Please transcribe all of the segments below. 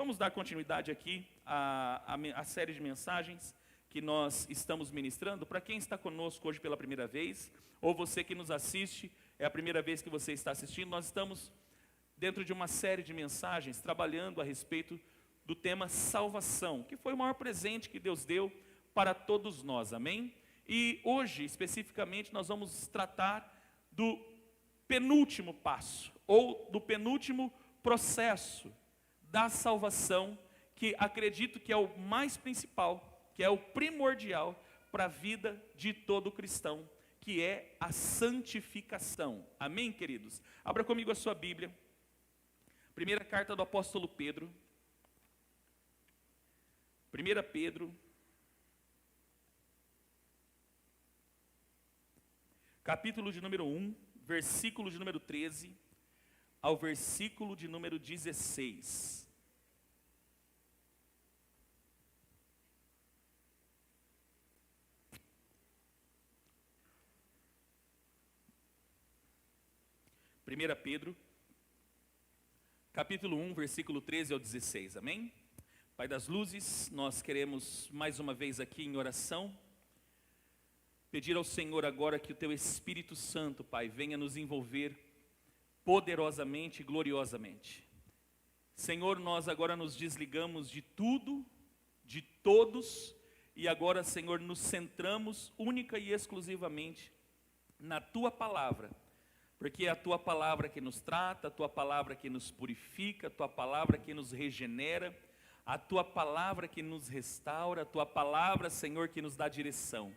Vamos dar continuidade aqui à série de mensagens que nós estamos ministrando. Para quem está conosco hoje pela primeira vez, ou você que nos assiste, é a primeira vez que você está assistindo, nós estamos dentro de uma série de mensagens trabalhando a respeito do tema salvação, que foi o maior presente que Deus deu para todos nós, amém? E hoje, especificamente, nós vamos tratar do penúltimo passo, ou do penúltimo processo da salvação, que acredito que é o mais principal, que é o primordial para a vida de todo cristão, que é a santificação. Amém, queridos? Abra comigo a sua Bíblia. Primeira carta do apóstolo Pedro. 1 Pedro, capítulo de número 1, versículo de número 13, ao versículo de número 16. Primeira Pedro, capítulo 1, versículo 13 ao 16, amém? Pai das luzes, nós queremos mais uma vez aqui em oração, pedir ao Senhor agora que o Teu Espírito Santo, Pai, venha nos envolver poderosamente e gloriosamente. Senhor, nós agora nos desligamos de tudo, de todos, e agora, Senhor, nos centramos única e exclusivamente na Tua palavra, porque é a Tua palavra que nos trata, a Tua palavra que nos purifica, a Tua palavra que nos regenera, a Tua palavra que nos restaura, a Tua palavra, Senhor, que nos dá direção.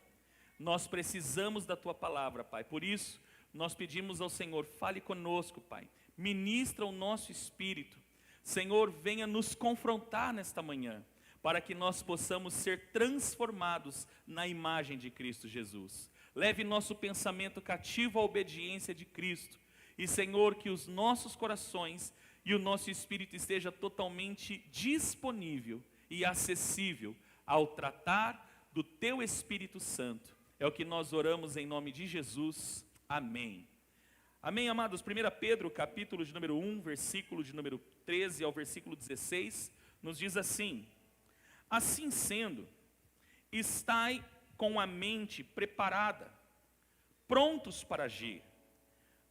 Nós precisamos da Tua palavra, Pai, por isso nós pedimos ao Senhor, fale conosco, Pai, ministra o nosso espírito, Senhor, venha nos confrontar nesta manhã, para que nós possamos ser transformados na imagem de Cristo Jesus. Leve nosso pensamento cativo à obediência de Cristo, e Senhor, que os nossos corações e o nosso espírito esteja totalmente disponível e acessível ao tratar do Teu Espírito Santo. É o que nós oramos em nome de Jesus. Amém. Amém, amados. 1 Pedro, capítulo de número 1, versículo de número 13 ao versículo 16, nos diz assim: assim sendo, estai com a mente preparada, prontos para agir,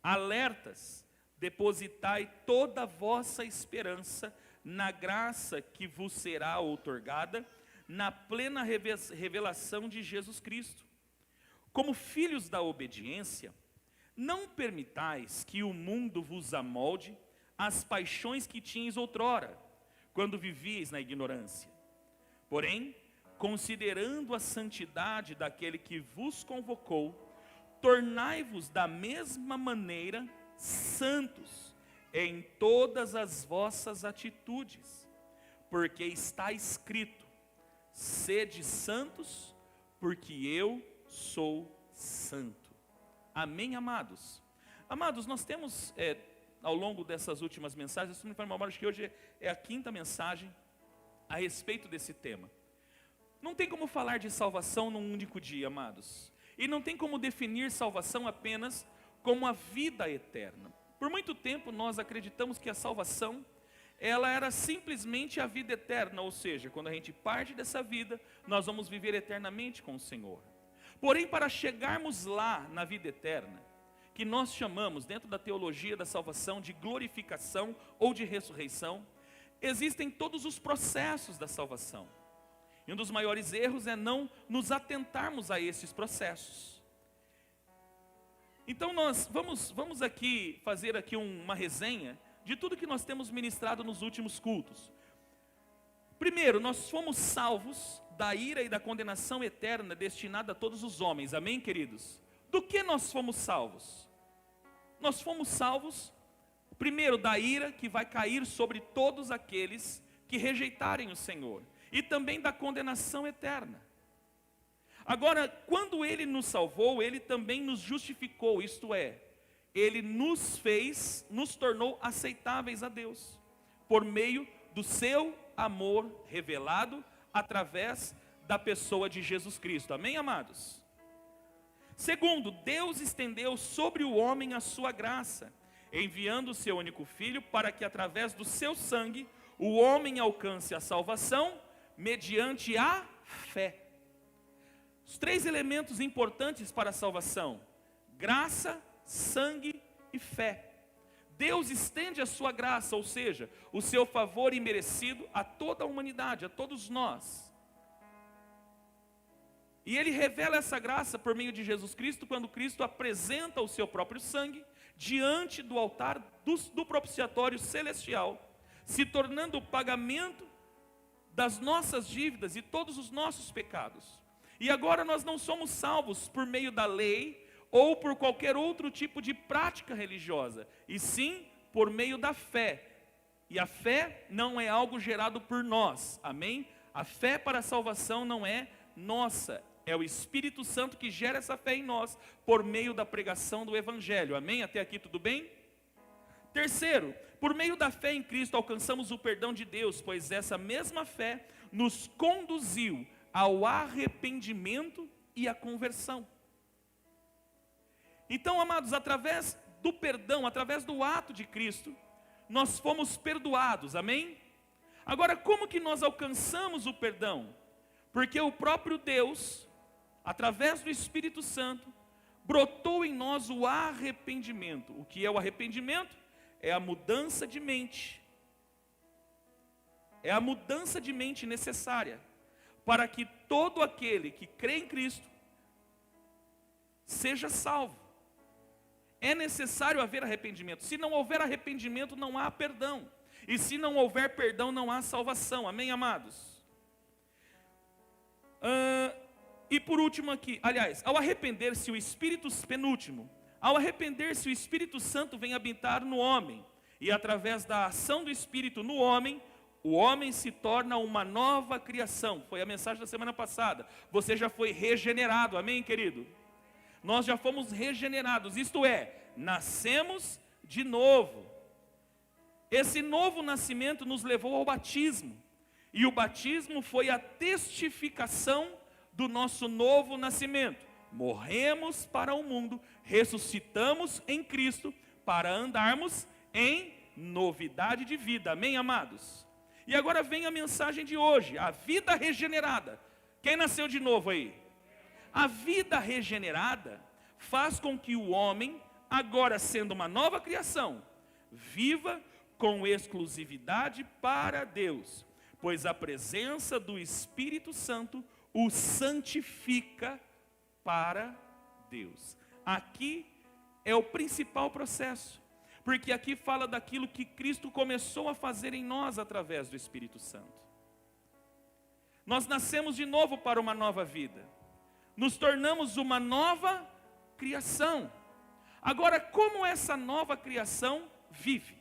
alertas, depositai toda a vossa esperança na graça que vos será outorgada, na plena revelação de Jesus Cristo. Como filhos da obediência, não permitais que o mundo vos amolde as paixões que tinhas outrora, quando vivíeis na ignorância. Porém, considerando a santidade daquele que vos convocou, tornai-vos da mesma maneira santos em todas as vossas atitudes, porque está escrito: sede santos, porque eu sou santo. Amém, amados? Amados, nós temos, ao longo dessas últimas mensagens, se não me falha a memória, acho que hoje é a 5ª mensagem a respeito desse tema. Não tem como falar de salvação num único dia, amados. E não tem como definir salvação apenas como a vida eterna. Por muito tempo nós acreditamos que a salvação, ela era simplesmente a vida eterna, ou seja, quando a gente parte dessa vida, nós vamos viver eternamente com o Senhor. Porém, para chegarmos lá na vida eterna, que nós chamamos dentro da teologia da salvação de glorificação ou de ressurreição, existem todos os processos da salvação. E um dos maiores erros é não nos atentarmos a esses processos. Então nós vamos aqui fazer aqui uma resenha de tudo que nós temos ministrado nos últimos cultos. Primeiro, nós fomos salvos da ira e da condenação eterna destinada a todos os homens, amém, queridos? Do que nós fomos salvos? Nós fomos salvos, primeiro, da ira que vai cair sobre todos aqueles que rejeitarem o Senhor, e também da condenação eterna. Agora, quando Ele nos salvou, Ele também nos justificou, isto é, Ele nos tornou aceitáveis a Deus, por meio do seu amor revelado através da pessoa de Jesus Cristo, amém, amados? Segundo, Deus estendeu sobre o homem a sua graça, enviando o seu único filho para que através do seu sangue, o homem alcance a salvação mediante a fé. Os 3 elementos importantes para a salvação: graça, sangue e fé. Deus estende a sua graça, ou seja, o seu favor imerecido a toda a humanidade, a todos nós. E Ele revela essa graça por meio de Jesus Cristo, quando Cristo apresenta o seu próprio sangue diante do altar do propiciatório celestial, se tornando o pagamento das nossas dívidas e todos os nossos pecados. E agora nós não somos salvos por meio da lei ou por qualquer outro tipo de prática religiosa, e sim por meio da fé. E a fé não é algo gerado por nós, amém? A fé para a salvação não é nossa, é o Espírito Santo que gera essa fé em nós, por meio da pregação do Evangelho, amém? Até aqui tudo bem? Terceiro, por meio da fé em Cristo alcançamos o perdão de Deus, pois essa mesma fé nos conduziu ao arrependimento e à conversão. Então, amados, através do perdão, através do ato de Cristo, nós fomos perdoados, amém? Agora, como que nós alcançamos o perdão? Porque o próprio Deus, através do Espírito Santo, brotou em nós o arrependimento. O que é o arrependimento? É a mudança de mente. É a mudança de mente necessária para que todo aquele que crê em Cristo seja salvo. É necessário haver arrependimento. Se não houver arrependimento, não há perdão. E se não houver perdão, não há salvação. Amém, amados? E por último aqui, aliás, ao arrepender-se o Espírito, penúltimo, ao arrepender-se o Espírito Santo vem habitar no homem. E através da ação do Espírito no homem, o homem se torna uma nova criação. Foi a mensagem da semana passada. Você já foi regenerado, amém, querido? Nós já fomos regenerados, isto é, nascemos de novo. Esse novo nascimento nos levou ao batismo. E o batismo foi a testificação do nosso novo nascimento. Morremos para o mundo, ressuscitamos em Cristo para andarmos em novidade de vida. Amém, amados? E agora vem a mensagem de hoje, a vida regenerada. Quem nasceu de novo aí? A vida regenerada faz com que o homem, agora sendo uma nova criação, viva com exclusividade para Deus, pois a presença do Espírito Santo o santifica para Deus. Aqui é o principal processo, porque aqui fala daquilo que Cristo começou a fazer em nós através do Espírito Santo. Nós nascemos de novo para uma nova vida. Nos tornamos uma nova criação. Agora, como essa nova criação vive?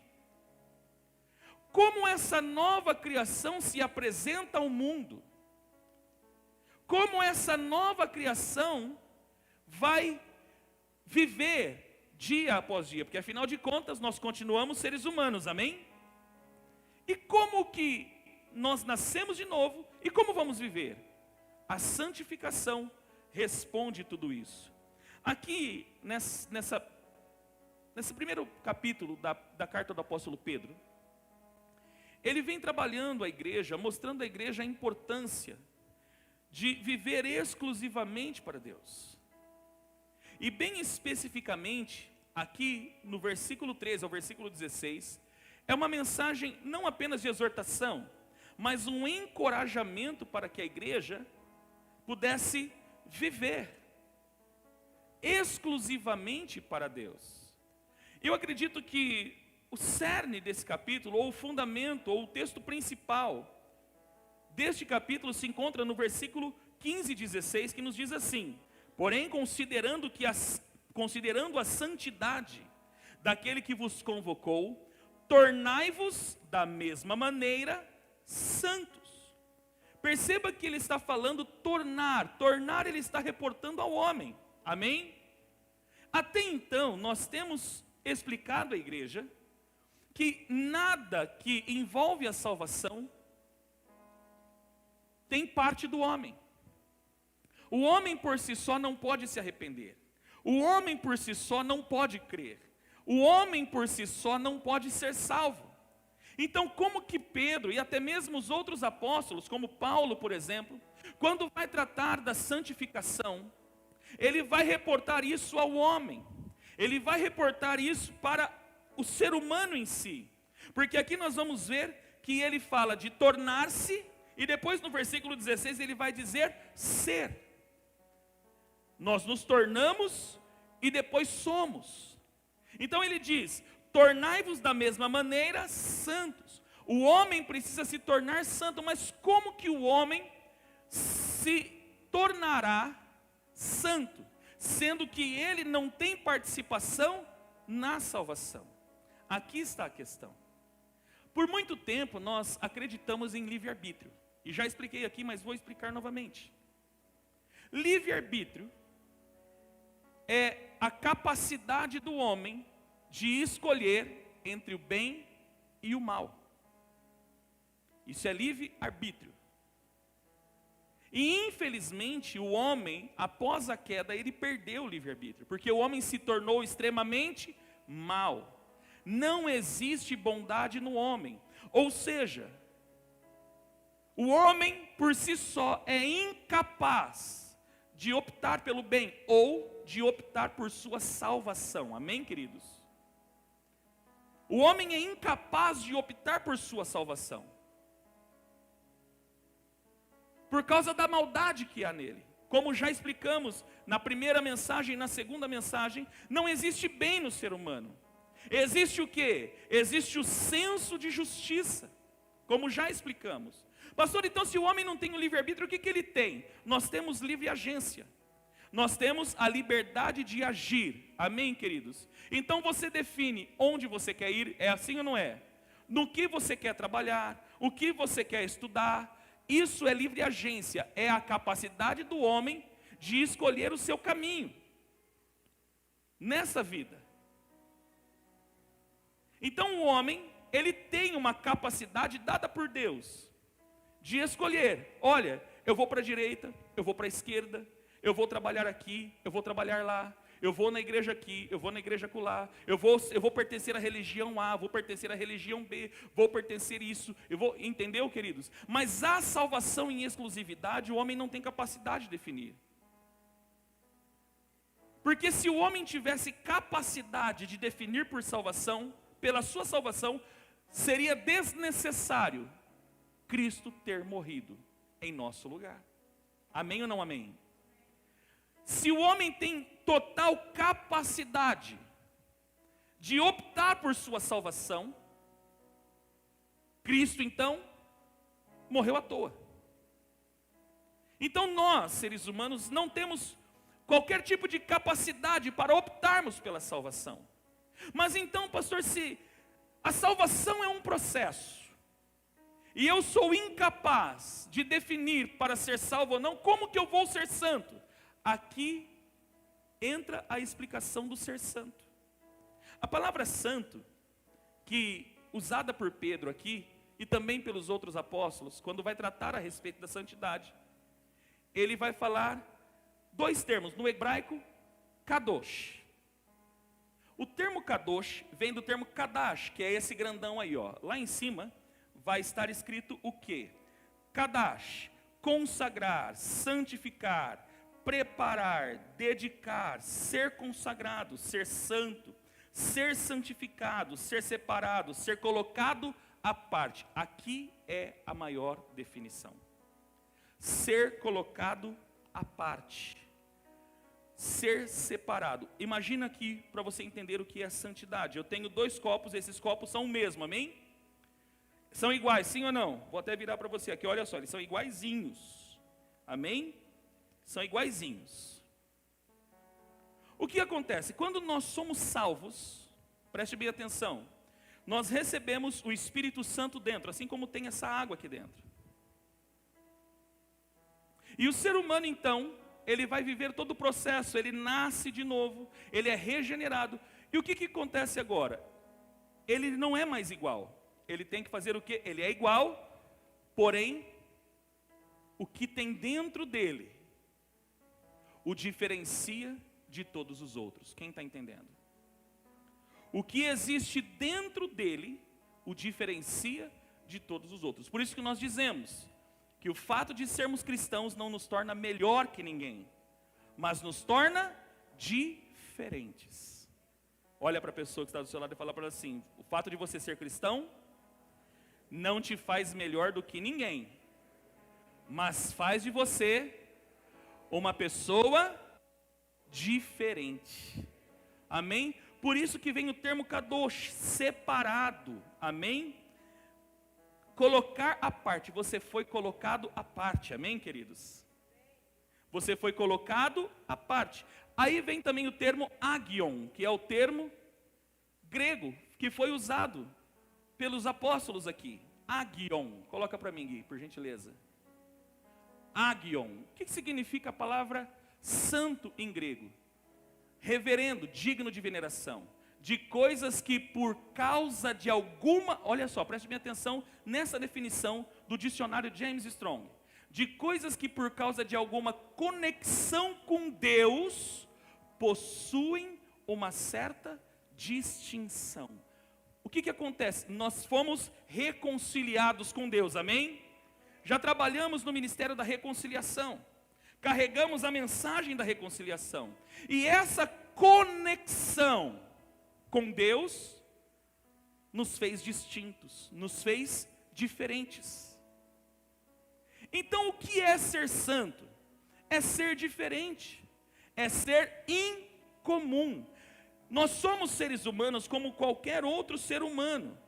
Como essa nova criação se apresenta ao mundo? Como essa nova criação vai viver dia após dia? Porque afinal de contas nós continuamos seres humanos, amém? E como que nós nascemos de novo e como vamos viver? A santificação responde tudo isso. Aqui, nesse primeiro capítulo da carta do apóstolo Pedro, ele vem trabalhando a igreja, mostrando à igreja a importância de viver exclusivamente para Deus. E bem especificamente, aqui no versículo 13 ao versículo 16, é uma mensagem não apenas de exortação, mas um encorajamento para que a igreja pudesse viver exclusivamente para Deus. Eu acredito que o cerne desse capítulo, ou o fundamento, ou o texto principal deste capítulo se encontra no versículo 15 e 16, que nos diz assim: porém, considerando a santidade daquele que vos convocou, tornai-vos da mesma maneira santos. Perceba que ele está falando tornar ele está reportando ao homem, amém? Até então, nós temos explicado à igreja que nada que envolve a salvação tem parte do homem. O homem por si só não pode se arrepender. O homem por si só não pode crer. O homem por si só não pode ser salvo. Então, como que Pedro e até mesmo os outros apóstolos, como Paulo, por exemplo, quando vai tratar da santificação, ele vai reportar isso ao homem, ele vai reportar isso para o ser humano em si, porque aqui nós vamos ver que ele fala de tornar-se, e depois no versículo 16 ele vai dizer ser. Nós nos tornamos e depois somos. Então ele diz: tornai-vos da mesma maneira santos. O homem precisa se tornar santo, mas como que o homem se tornará santo, sendo que ele não tem participação na salvação? Aqui está a questão. Por muito tempo nós acreditamos em livre-arbítrio, e já expliquei aqui, mas vou explicar novamente. Livre-arbítrio é a capacidade do homem de escolher entre o bem e o mal. Isso é livre-arbítrio. E infelizmente o homem, após a queda, ele perdeu o livre-arbítrio, porque o homem se tornou extremamente mal. Não existe bondade no homem, ou seja, o homem por si só é incapaz de optar pelo bem ou de optar por sua salvação. Amém, queridos? O homem é incapaz de optar por sua salvação, por causa da maldade que há nele. Como já explicamos na primeira mensagem e na segunda mensagem, não existe bem no ser humano. Existe o quê? Existe o senso de justiça, como já explicamos. Pastor, então se o homem não tem o livre-arbítrio, o que ele tem? Nós temos livre agência. Nós temos a liberdade de agir. Amém, queridos? Então você define onde você quer ir, é assim ou não é? No que você quer trabalhar, o que você quer estudar. Isso é livre agência, é a capacidade do homem de escolher o seu caminho nessa vida. Então o homem, ele tem uma capacidade dada por Deus de escolher: olha, eu vou para a direita, eu vou para a esquerda, eu vou trabalhar aqui, eu vou trabalhar lá, eu vou na igreja aqui, eu vou na igreja acolá, eu vou pertencer à religião A, vou pertencer à religião B, vou pertencer isso, entendeu, queridos? Mas a salvação em exclusividade, o homem não tem capacidade de definir. Porque se o homem tivesse capacidade de definir por salvação, pela sua salvação, seria desnecessário Cristo ter morrido em nosso lugar. Amém ou não amém? Se o homem tem total capacidade de optar por sua salvação, Cristo então morreu à toa. Então nós, seres humanos, não temos qualquer tipo de capacidade para optarmos pela salvação. Mas então, pastor, se a salvação é um processo, e eu sou incapaz de definir para ser salvo ou não, como que eu vou ser santo? Aqui entra a explicação do ser santo. A palavra santo, que usada por Pedro aqui, e também pelos outros apóstolos, quando vai tratar a respeito da santidade, ele vai falar dois termos, no hebraico, kadosh. O termo kadosh vem do termo kadash, que é esse grandão aí, ó. Lá em cima vai estar escrito o quê? Kadash, consagrar, santificar, preparar, dedicar, ser consagrado, ser santo, ser santificado, ser separado, ser colocado à parte. Aqui é a maior definição. Ser colocado à parte. Ser separado. Imagina aqui, para você entender o que é santidade. Eu tenho dois copos, esses copos são o mesmo, amém? São iguais, sim ou não? Vou até virar para você aqui, olha só, eles são iguaizinhos. Amém? São iguaizinhos. O que acontece? Quando nós somos salvos, preste bem atenção, nós recebemos o Espírito Santo dentro, assim como tem essa água aqui dentro. E o ser humano então, ele vai viver todo o processo, ele nasce de novo, ele é regenerado. E o que acontece agora? Ele não é mais igual. Ele tem que fazer o quê? Ele é igual, porém, o que tem dentro dele o diferencia de todos os outros. Quem está entendendo? O que existe dentro dele o diferencia de todos os outros. Por isso que nós dizemos que o fato de sermos cristãos não nos torna melhor que ninguém, mas nos torna diferentes. Olha para a pessoa que está do seu lado e fala para ela assim: o fato de você ser cristão não te faz melhor do que ninguém, mas faz de você uma pessoa diferente. Amém? Por isso que vem o termo kadosh, separado. Amém? Colocar à parte. Você foi colocado à parte. Amém, queridos? Você foi colocado à parte. Aí vem também o termo agion, que é o termo grego que foi usado pelos apóstolos aqui. Agion. Coloca para mim, Gui, por gentileza. Agion. O que significa a palavra santo em grego? Reverendo, digno de veneração. De coisas que por causa de alguma... Olha só, preste bem atenção nessa definição do dicionário James Strong. De coisas que por causa de alguma conexão com Deus, possuem uma certa distinção. O que acontece? Nós fomos reconciliados com Deus, amém? Já trabalhamos no ministério da reconciliação. Carregamos a mensagem da reconciliação. E essa conexão com Deus nos fez distintos, nos fez diferentes. Então o que é ser santo? É ser diferente, é ser incomum. Nós somos seres humanos como qualquer outro ser humano,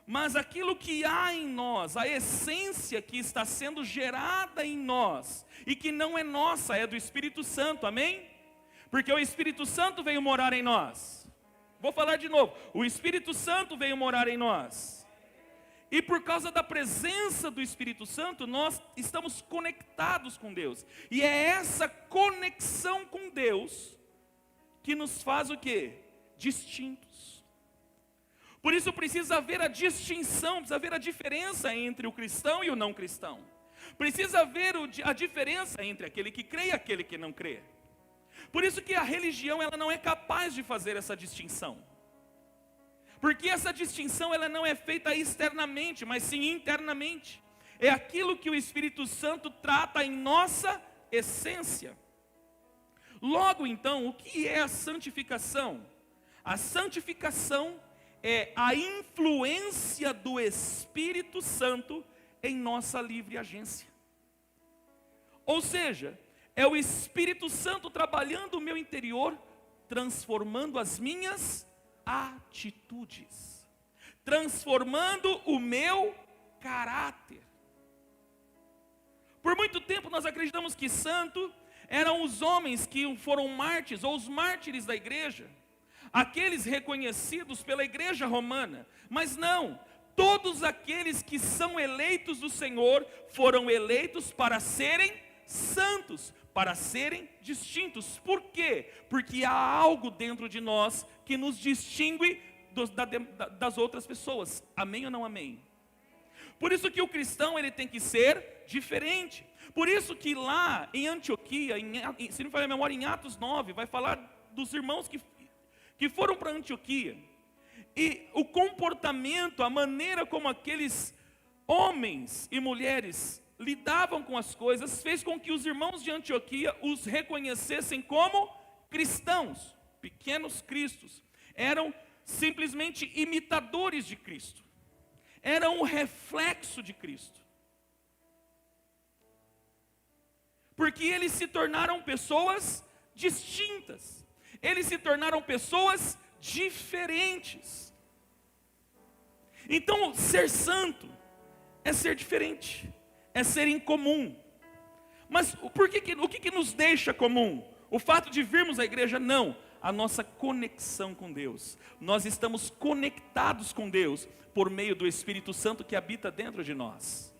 mas aquilo que há em nós, a essência que está sendo gerada em nós, e que não é nossa, é do Espírito Santo, amém? Porque o Espírito Santo veio morar em nós. Vou falar de novo, o Espírito Santo veio morar em nós. E por causa da presença do Espírito Santo, nós estamos conectados com Deus. E é essa conexão com Deus que nos faz o quê? Distintos. Por isso precisa haver a distinção, precisa haver a diferença entre o cristão e o não cristão. Precisa haver a diferença entre aquele que crê e aquele que não crê. Por isso que a religião ela não é capaz de fazer essa distinção. Porque essa distinção ela não é feita externamente, mas sim internamente. É aquilo que o Espírito Santo trata em nossa essência. Logo então, o que é a santificação? A santificação é a influência do Espírito Santo em nossa livre agência. Ou seja, é o Espírito Santo trabalhando o meu interior, transformando as minhas atitudes, transformando o meu caráter. Por muito tempo nós acreditamos que santo eram os homens que foram mártires ou os mártires da igreja, aqueles reconhecidos pela igreja romana, mas não, todos aqueles que são eleitos do Senhor foram eleitos para serem santos, para serem distintos. Por quê? Porque há algo dentro de nós que nos distingue das outras pessoas. Amém ou não amém? Por isso que o cristão ele tem que ser diferente. Por isso que lá em Antioquia, se não me falha a memória, em Atos 9, vai falar dos irmãos que foram para Antioquia. E o comportamento, a maneira como aqueles homens e mulheres lidavam com as coisas, fez com que os irmãos de Antioquia os reconhecessem como cristãos, pequenos cristos. Eram simplesmente imitadores de Cristo. Eram um reflexo de Cristo. Porque eles se tornaram pessoas distintas. Eles se tornaram pessoas diferentes. Então, ser santo é ser diferente, é ser incomum. Mas o que nos deixa comum? O fato de virmos à igreja? Não, a nossa conexão com Deus. Nós estamos conectados com Deus por meio do Espírito Santo que habita dentro de nós.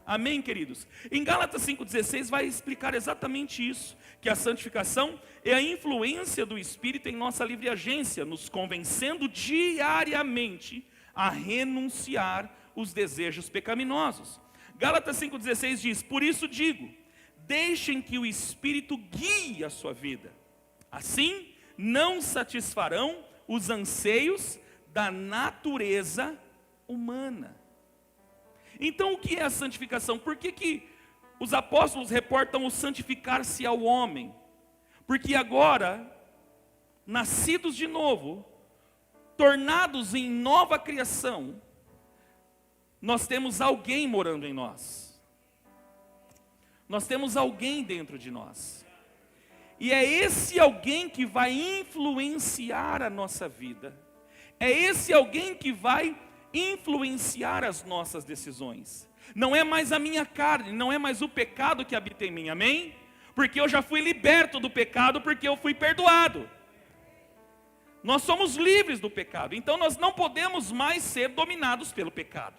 Amém, queridos? Em Gálatas 5,16 vai explicar exatamente isso, que a santificação é a influência do Espírito em nossa livre agência, nos convencendo diariamente a renunciar os desejos pecaminosos. Gálatas 5,16 diz: por isso digo, deixem que o Espírito guie a sua vida. Assim, não satisfarão os anseios da natureza humana. Então o que é a santificação? Por que os apóstolos reportam o santificar-se ao homem? Porque agora, nascidos de novo, tornados em nova criação, nós temos alguém morando em nós. Nós temos alguém dentro de nós. E é esse alguém que vai influenciar a nossa vida. É esse alguém que vai influenciar as nossas decisões. Não é mais a minha carne, não é mais o pecado que habita em mim, amém? Porque eu já fui liberto do pecado, porque eu fui perdoado. Nós somos livres do pecado, então nós não podemos mais ser dominados pelo pecado.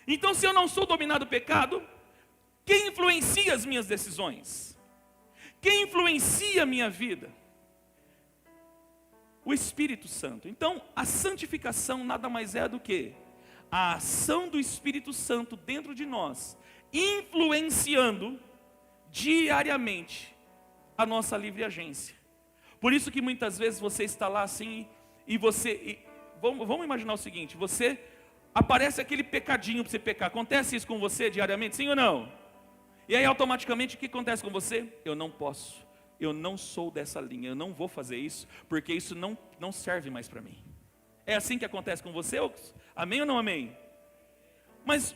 Então, se eu não sou dominado pelo pecado, quem influencia as minhas decisões? Quem influencia a minha vida? O Espírito Santo. Então, a santificação nada mais é do que a ação do Espírito Santo dentro de nós, influenciando diariamente a nossa livre agência. Por isso que muitas vezes você está lá assim, vamos imaginar o seguinte, você aparece aquele pecadinho para você pecar. Acontece isso com você diariamente, sim ou não? E aí automaticamente o que acontece com você? Eu não posso, eu não sou dessa linha, eu não vou fazer isso, porque isso não serve mais para mim. É assim que acontece com você? Amém ou não amém? Mas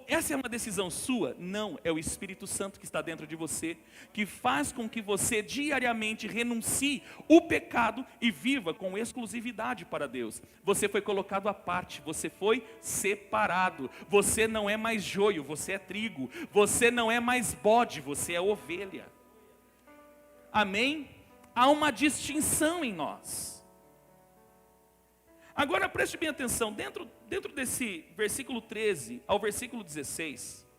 essa é uma decisão sua? Não, é o Espírito Santo que está dentro de você, que faz com que você diariamente renuncie o pecado e viva com exclusividade para Deus. Você foi colocado à parte, você foi separado, você não é mais joio, você é trigo, você não é mais bode, você é ovelha. Amém? Há uma distinção em nós. Agora preste bem atenção, dentro desse versículo 13 ao versículo 16,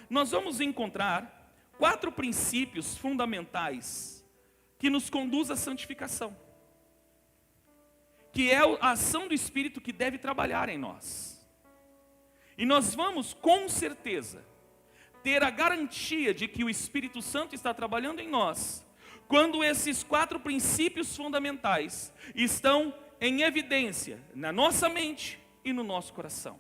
nós vamos encontrar 4 princípios fundamentais que nos conduz à santificação, que é a ação do Espírito que deve trabalhar em nós. E nós vamos com certeza ter a garantia de que o Espírito Santo está trabalhando em nós, quando esses 4 princípios fundamentais estão em evidência na nossa mente e no nosso coração.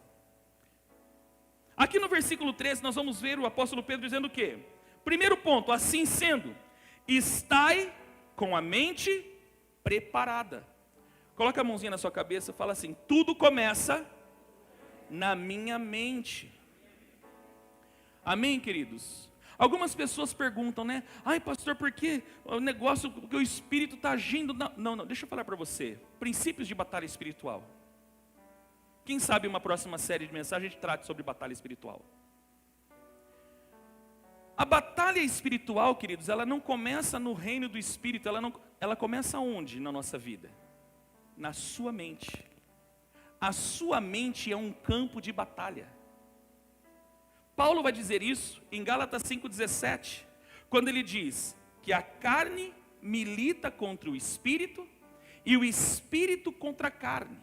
Aqui no versículo 13 nós vamos ver o apóstolo Pedro dizendo o quê? Primeiro ponto, assim sendo, estai com a mente preparada. Coloca a mãozinha na sua cabeça e fala assim, tudo começa na minha mente. Amém, queridos? Algumas pessoas perguntam, né? Ai, pastor, por que o negócio que o Espírito está agindo? Não, deixa eu falar para você. Princípios de batalha espiritual. Quem sabe uma próxima série de mensagens a gente trate sobre batalha espiritual. A batalha espiritual, queridos, ela não começa no reino do Espírito, ela começa onde na nossa vida? Na sua mente. A sua mente é um campo de batalha. Paulo vai dizer isso em Gálatas 5,17, quando ele diz que a carne milita contra o Espírito e o Espírito contra a carne.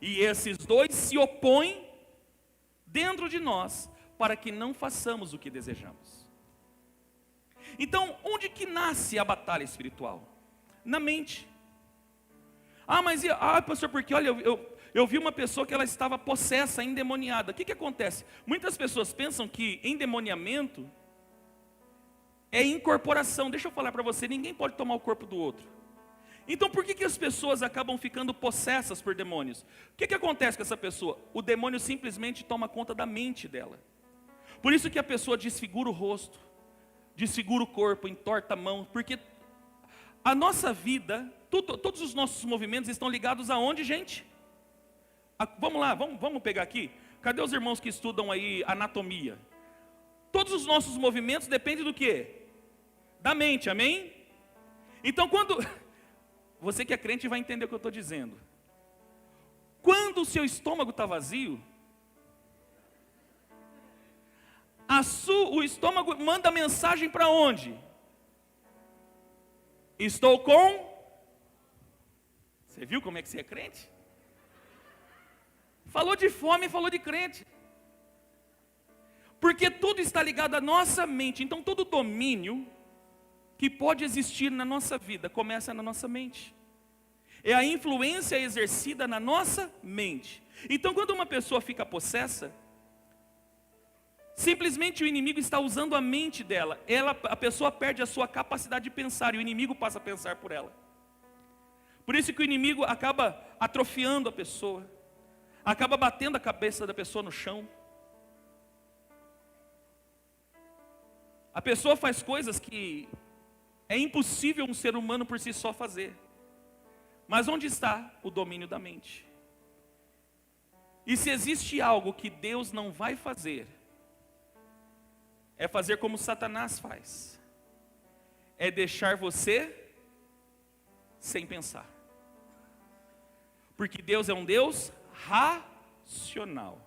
E esses dois se opõem dentro de nós para que não façamos o que desejamos. Então, onde que nasce a batalha espiritual? Na mente. Pastor, porque olha, eu vi uma pessoa que ela estava possessa, endemoniada. O que acontece? Muitas pessoas pensam que endemoniamento é incorporação. Deixa eu falar para você, ninguém pode tomar o corpo do outro. Então por que as pessoas acabam ficando possessas por demônios? O que acontece com essa pessoa? O demônio simplesmente toma conta da mente dela. Por isso que a pessoa desfigura o rosto, desfigura o corpo, entorta a mão, porque a nossa vida, todos os nossos movimentos estão ligados aonde, gente? Vamos lá, vamos pegar aqui. Cadê os irmãos que estudam aí anatomia? Todos os nossos movimentos dependem do quê? Da mente, amém? Então quando... Você que é crente vai entender o que eu estou dizendo. Quando o seu estômago está vazio, o estômago manda mensagem para onde? Estou com... Você viu como é que você é crente? Falou de fome, falou de crente. Porque tudo está ligado à nossa mente. Então todo domínio que pode existir na nossa vida começa na nossa mente. É a influência exercida na nossa mente Então, quando uma pessoa fica possessa, simplesmente o inimigo está usando a mente dela. A pessoa perde a sua capacidade de pensar e o inimigo passa a pensar por ela. Por isso que o inimigo acaba atrofiando a pessoa, acaba batendo a cabeça da pessoa no chão. A pessoa faz coisas que é impossível um ser humano por si só fazer. Mas onde está o domínio da mente? E se existe algo que Deus não vai fazer, é fazer como Satanás faz. É deixar você sem pensar. Porque Deus é um Deus racional.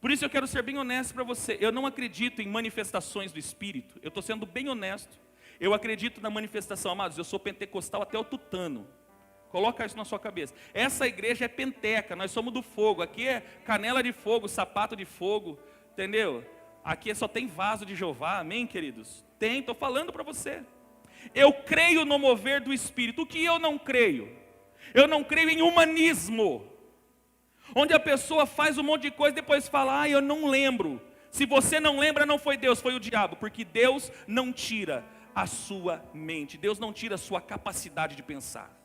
Por isso eu quero ser bem honesto para você. Eu não acredito em manifestações do Espírito. Eu estou sendo bem honesto. Eu acredito na manifestação, amados. Eu sou pentecostal até o tutano. Coloca isso na sua cabeça. Essa igreja é penteca, nós somos do fogo. Aqui é canela de fogo, sapato de fogo. Entendeu? Aqui só tem vaso de Jeová, amém, queridos? Tem, estou falando para você. Eu creio no mover do Espírito. O que eu não creio? Eu não creio em humanismo, onde a pessoa faz um monte de coisa e depois fala, eu não lembro. Se você não lembra, não foi Deus, foi o diabo. Porque Deus não tira a sua mente, Deus não tira a sua capacidade de pensar.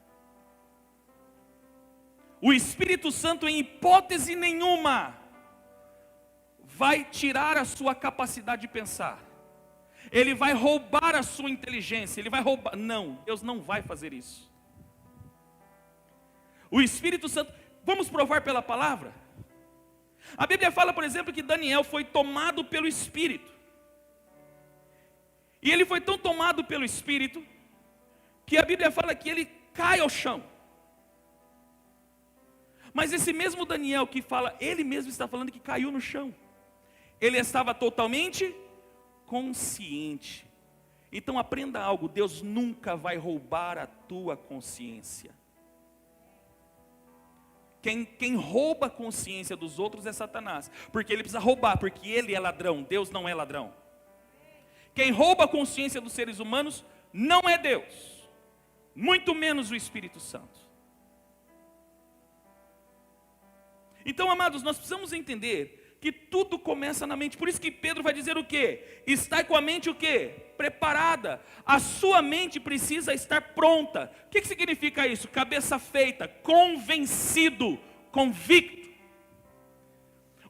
O Espírito Santo, em hipótese nenhuma, vai tirar a sua capacidade de pensar. Ele vai roubar a sua inteligência, ele vai roubar. Não, Deus não vai fazer isso. O Espírito Santo, vamos provar pela palavra? A Bíblia fala, por exemplo, que Daniel foi tomado pelo Espírito. E ele foi tão tomado pelo Espírito, que a Bíblia fala que ele cai ao chão. Mas esse mesmo Daniel que fala, ele mesmo está falando que caiu no chão. Ele estava totalmente consciente. Então aprenda algo, Deus nunca vai roubar a tua consciência. Quem rouba a consciência dos outros é Satanás. Porque ele precisa roubar, porque ele é ladrão, Deus não é ladrão. Quem rouba a consciência dos seres humanos não é Deus. Muito menos o Espírito Santo. Então, amados, nós precisamos entender que tudo começa na mente. Por isso que Pedro vai dizer o quê? Estai com a mente o quê? Preparada. A sua mente precisa estar pronta. O que significa isso? Cabeça feita, convencido, convicto.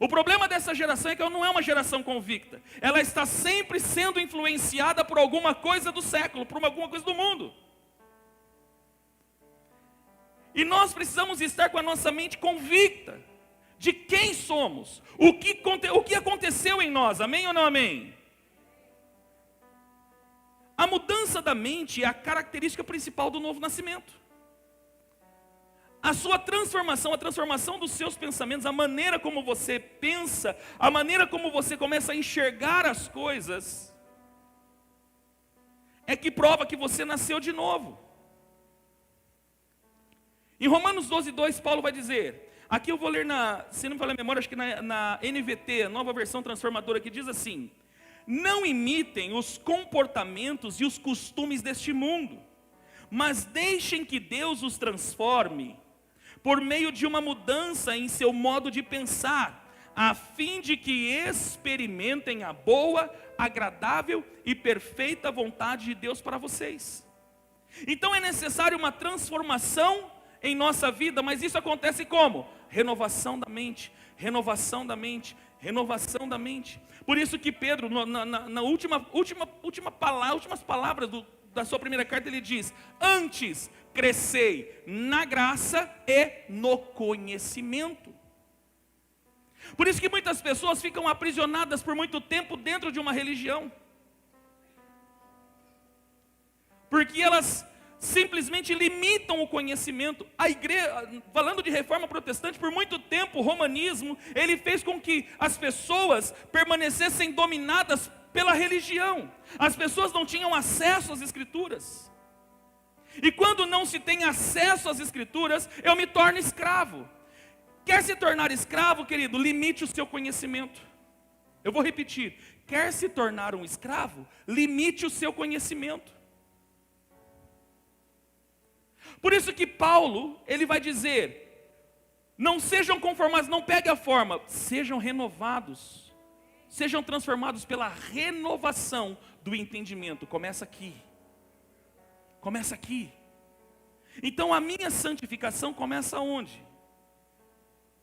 O problema dessa geração é que ela não é uma geração convicta. Ela está sempre sendo influenciada por alguma coisa do século, por alguma coisa do mundo. E nós precisamos estar com a nossa mente convicta de quem somos, o que aconteceu em nós, amém ou não amém? A mudança da mente é a característica principal do novo nascimento. A sua transformação, a transformação dos seus pensamentos, a maneira como você pensa, a maneira como você começa a enxergar as coisas, é que prova que você nasceu de novo. Em Romanos 12:2, Paulo vai dizer, aqui eu vou ler se não me falha a memória, acho que na NVT, a nova versão transformadora, que diz assim: não imitem os comportamentos e os costumes deste mundo, mas deixem que Deus os transforme, por meio de uma mudança em seu modo de pensar, a fim de que experimentem a boa, agradável e perfeita vontade de Deus para vocês. Então é necessário uma transformação em nossa vida, mas isso acontece como? Renovação da mente, renovação da mente, renovação da mente. Por isso que Pedro, na últimas palavras da sua primeira carta, ele diz: antes crescei na graça e no conhecimento. Por isso que muitas pessoas ficam aprisionadas por muito tempo dentro de uma religião, porque elas simplesmente limitam o conhecimento. A igreja, falando de reforma protestante, por muito tempo o romanismo, ele fez com que as pessoas permanecessem dominadas pela religião. As pessoas não tinham acesso às escrituras. E quando não se tem acesso às escrituras, eu me torno escravo. Quer se tornar escravo, querido? Limite o seu conhecimento. Eu vou repetir. Quer se tornar um escravo? Limite o seu conhecimento. Por isso que Paulo, ele vai dizer: Não sejam conformados, não pegue a forma, sejam renovados. Sejam transformados pela renovação do entendimento. Começa aqui. Começa aqui. Então a minha santificação começa onde?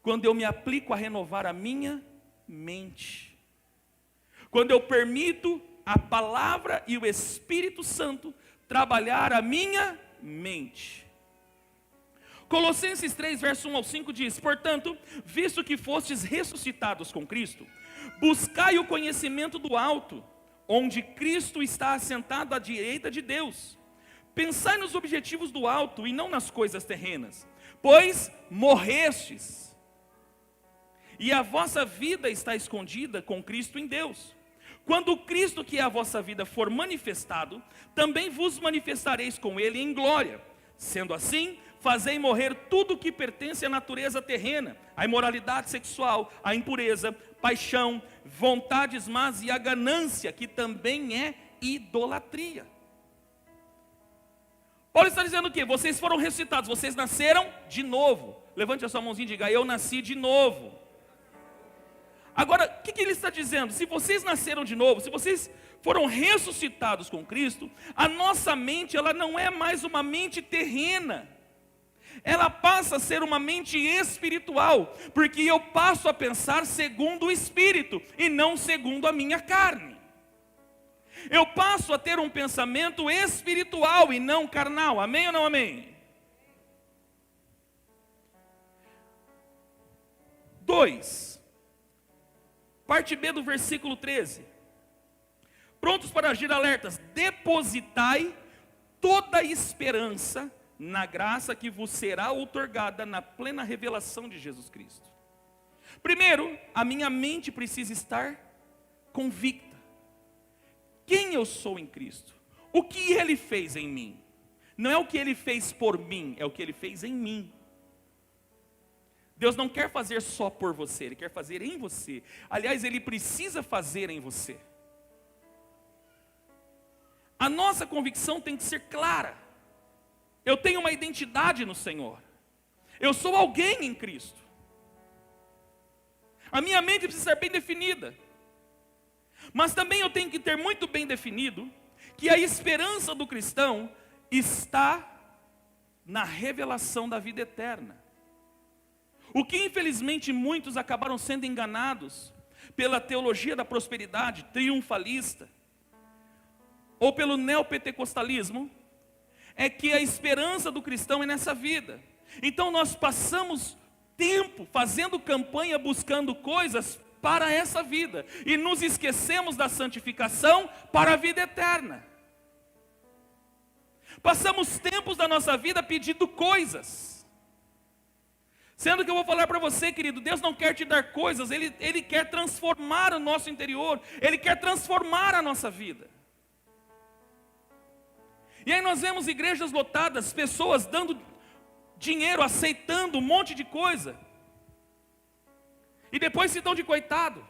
Quando eu me aplico a renovar a minha mente. Quando eu permito a palavra e o Espírito Santo trabalhar a minha mente. Colossenses 3, verso 1 ao 5 diz: portanto, visto que fostes ressuscitados com Cristo, buscai o conhecimento do alto, onde Cristo está assentado à direita de Deus. Pensai nos objetivos do alto e não nas coisas terrenas, pois morrestes, e a vossa vida está escondida com Cristo em Deus. Quando o Cristo, que é a vossa vida, for manifestado, também vos manifestareis com Ele em glória. Sendo assim, fazei morrer tudo que pertence à natureza terrena, a imoralidade sexual, a impureza, paixão, vontades más e a ganância, que também é idolatria. Paulo está dizendo o quê? Vocês foram ressuscitados, vocês nasceram de novo. Levante a sua mãozinha e diga: eu nasci de novo. Agora, o que ele está dizendo? Se vocês nasceram de novo, se vocês foram ressuscitados com Cristo, a nossa mente, ela não é mais uma mente terrena. Ela passa a ser uma mente espiritual, porque eu passo a pensar segundo o Espírito e não segundo a minha carne. Eu passo a ter um pensamento espiritual e não carnal. Amém ou não amém? 2. Parte B do versículo 13. Prontos para agir, alertas. Depositai toda a esperança na graça que vos será outorgada na plena revelação de Jesus Cristo. Primeiro, a minha mente precisa estar convicta. Quem eu sou em Cristo? O que Ele fez em mim? Não é o que Ele fez por mim, é o que Ele fez em mim. Deus não quer fazer só por você, Ele quer fazer em você. Aliás, Ele precisa fazer em você. A nossa convicção tem que ser clara. Eu tenho uma identidade no Senhor. Eu sou alguém em Cristo. A minha mente precisa ser bem definida. Mas também eu tenho que ter muito bem definido que a esperança do cristão está na revelação da vida eterna. O que infelizmente muitos acabaram sendo enganados pela teologia da prosperidade triunfalista, ou pelo neopentecostalismo, é que a esperança do cristão é nessa vida. Então nós passamos tempo fazendo campanha, buscando coisas para essa vida, e nos esquecemos da santificação para a vida eterna. Passamos tempos da nossa vida pedindo coisas, sendo que eu vou falar para você, querido, Deus não quer te dar coisas, Ele quer transformar o nosso interior, Ele quer transformar a nossa vida. E aí nós vemos igrejas lotadas, pessoas dando dinheiro, aceitando um monte de coisa, e depois se dão de coitado,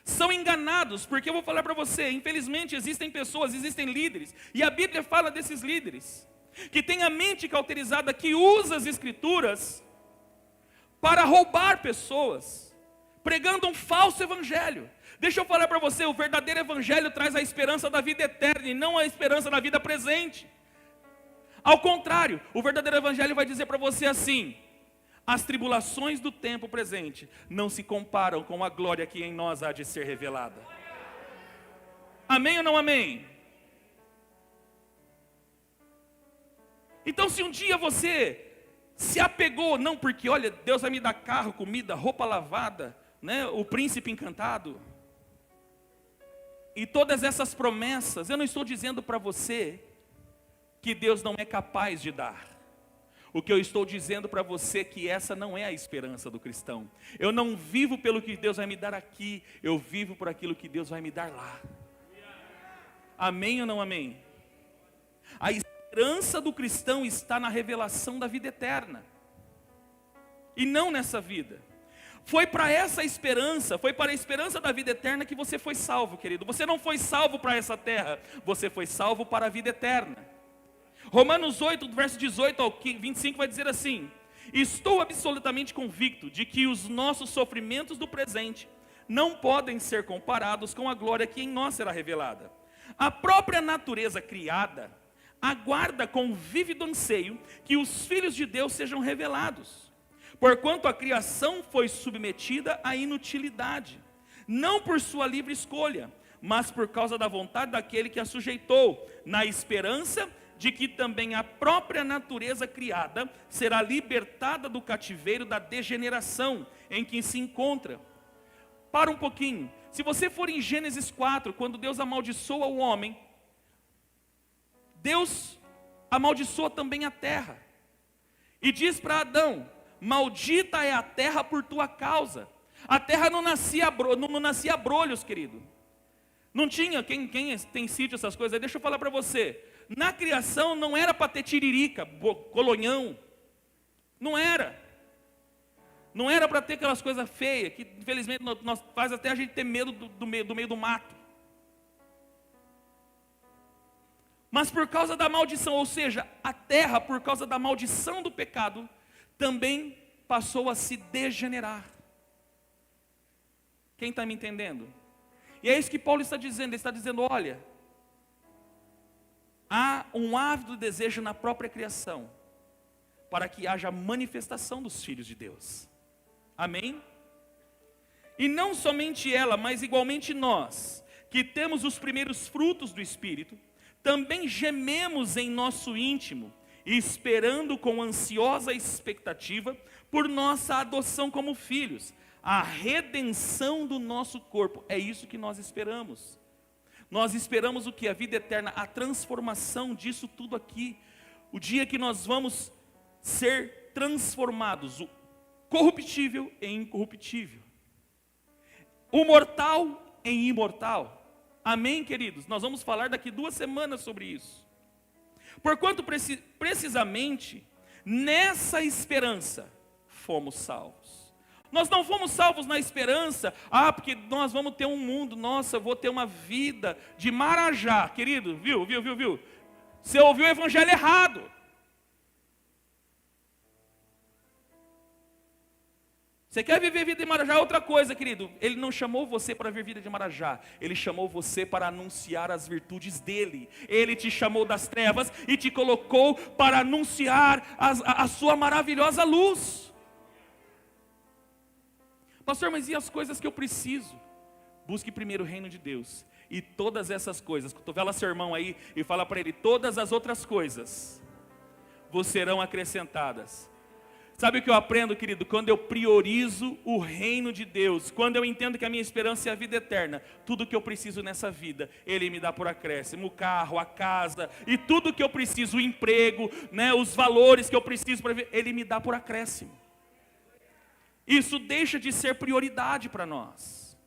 são enganados, porque eu vou falar para você, infelizmente existem pessoas, existem líderes, e a Bíblia fala desses líderes, que tem a mente cauterizada, que usa as escrituras para roubar pessoas, pregando um falso evangelho. Deixa eu falar para você, o verdadeiro evangelho traz a esperança da vida eterna, e não a esperança da vida presente. Ao contrário, o verdadeiro evangelho vai dizer para você assim: as tribulações do tempo presente não se comparam com a glória que em nós há de ser revelada. Amém ou não amém? Então, se um dia você se apegou, não porque, olha, Deus vai me dar carro, comida, roupa lavada, né, o príncipe encantado, e todas essas promessas, eu não estou dizendo para você que Deus não é capaz de dar. O que eu estou dizendo para você é que essa não é a esperança do cristão. Eu não vivo pelo que Deus vai me dar aqui, eu vivo por aquilo que Deus vai me dar lá. Amém ou não amém? A esperança do cristão está na revelação da vida eterna, e não nessa vida. Foi para essa esperança, foi para a esperança da vida eterna que você foi salvo, querido. Você não foi salvo para essa terra, você foi salvo para a vida eterna. Romanos 8, do verso 18 ao 25 vai dizer assim: Estou absolutamente convicto de que os nossos sofrimentos do presente não podem ser comparados com a glória que em nós será revelada. A própria natureza criada aguarda com vívido anseio que os filhos de Deus sejam revelados. Porquanto a criação foi submetida à inutilidade, não por sua livre escolha, mas por causa da vontade daquele que a sujeitou, na esperança de que também a própria natureza criada será libertada do cativeiro da degeneração em que se encontra. Para um pouquinho, se você for em Gênesis 4, quando Deus amaldiçoa o homem, Deus amaldiçoa também a terra, e diz para Adão: maldita é a terra por tua causa. A terra não nascia abrolhos, querido. Não tinha, quem tem sítio, essas coisas, deixa eu falar para você, na criação não era para ter tiririca, colonhão, não era para ter aquelas coisas feias, que infelizmente nós faz até a gente ter medo do meio do mato. Mas por causa da maldição, ou seja, a terra, por causa da maldição do pecado, também passou a se degenerar. Quem está me entendendo? E é isso que Paulo está dizendo. Ele está dizendo: olha, há um ávido desejo na própria criação, para que haja manifestação dos filhos de Deus. Amém? E não somente ela, mas igualmente nós, que temos os primeiros frutos do Espírito, também gememos em nosso íntimo, esperando com ansiosa expectativa por nossa adoção como filhos, a redenção do nosso corpo. É isso que nós esperamos. Nós esperamos o que? A vida eterna, a transformação disso tudo aqui. O dia que nós vamos ser transformados, o corruptível em incorruptível, o mortal em imortal. Amém, queridos? Nós vamos falar daqui 2 semanas sobre isso. Porquanto precisamente nessa esperança fomos salvos. Nós não fomos salvos na esperança, porque nós vamos ter um mundo, nossa, eu vou ter uma vida de marajá. Querido, viu? Você ouviu o evangelho errado. Você quer viver vida de marajá? Outra coisa, querido, Ele não chamou você para viver vida de marajá, Ele chamou você para anunciar as virtudes dEle. Ele te chamou das trevas e te colocou para anunciar a sua maravilhosa luz. Pastor, mas e as coisas que eu preciso? Busque primeiro o reino de Deus, e todas essas coisas, cotovela seu irmão aí e fala para ele: todas as outras coisas vos serão acrescentadas. Sabe o que eu aprendo, querido? Quando eu priorizo o reino de Deus, quando eu entendo que a minha esperança é a vida eterna, tudo que eu preciso nessa vida, Ele me dá por acréscimo, o carro, a casa, e tudo que eu preciso, o emprego, né, os valores que eu preciso para viver, Ele me dá por acréscimo. Isso deixa de ser prioridade para nós.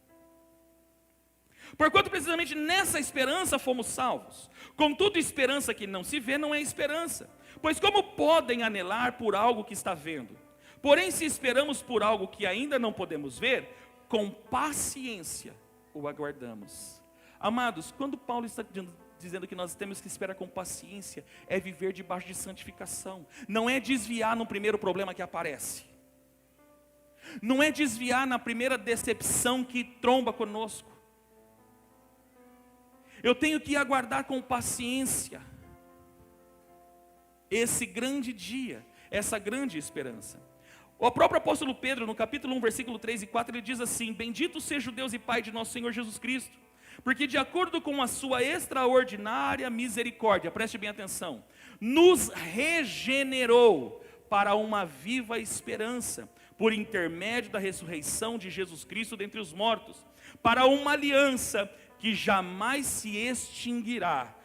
Porquanto precisamente nessa esperança fomos salvos. Contudo, esperança que não se vê não é esperança. Pois como podem anelar por algo que está vendo? Porém, se esperamos por algo que ainda não podemos ver, com paciência o aguardamos. Amados, quando Paulo está dizendo que nós temos que esperar com paciência, é viver debaixo de santificação. Não é desviar no primeiro problema que aparece. Não é desviar na primeira decepção que tromba conosco. Eu tenho que aguardar com paciência esse grande dia, essa grande esperança. O próprio apóstolo Pedro, no capítulo 1, versículo 3 e 4, ele diz assim: bendito seja o Deus e Pai de nosso Senhor Jesus Cristo, porque de acordo com a sua extraordinária misericórdia, preste bem atenção, nos regenerou para uma viva esperança, por intermédio da ressurreição de Jesus Cristo dentre os mortos, para uma aliança que jamais se extinguirá,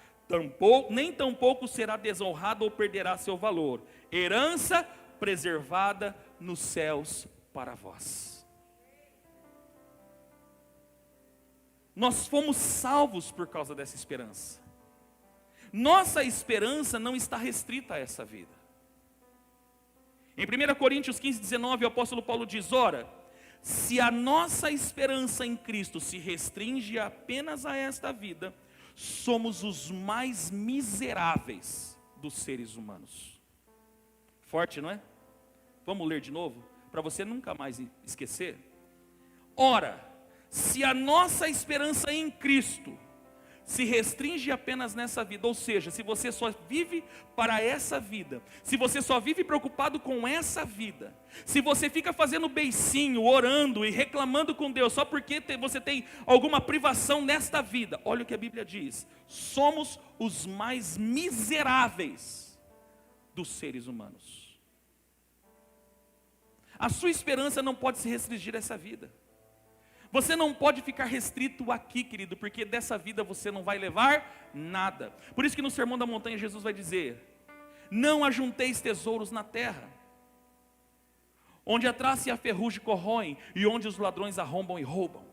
nem tampouco será desonrada ou perderá seu valor, herança preservada nos céus para vós. Nós fomos salvos por causa dessa esperança. Nossa esperança não está restrita a essa vida. Em 1 Coríntios 15, 19, o apóstolo Paulo diz: ora, se a nossa esperança em Cristo se restringe apenas a esta vida, somos os mais miseráveis dos seres humanos. Forte, não é? Vamos ler de novo, para você nunca mais esquecer. Ora, se a nossa esperança em Cristo se restringe apenas nessa vida, ou seja, se você só vive para essa vida, se você só vive preocupado com essa vida, se você fica fazendo beicinho, orando e reclamando com Deus só porque você tem alguma privação nesta vida, olha o que a Bíblia diz: somos os mais miseráveis dos seres humanos. A sua esperança não pode se restringir a essa vida. Você não pode ficar restrito aqui, querido, porque dessa vida você não vai levar nada. Por isso que no Sermão da Montanha Jesus vai dizer: não ajunteis tesouros na terra, onde a traça e a ferrugem corroem, e onde os ladrões arrombam e roubam.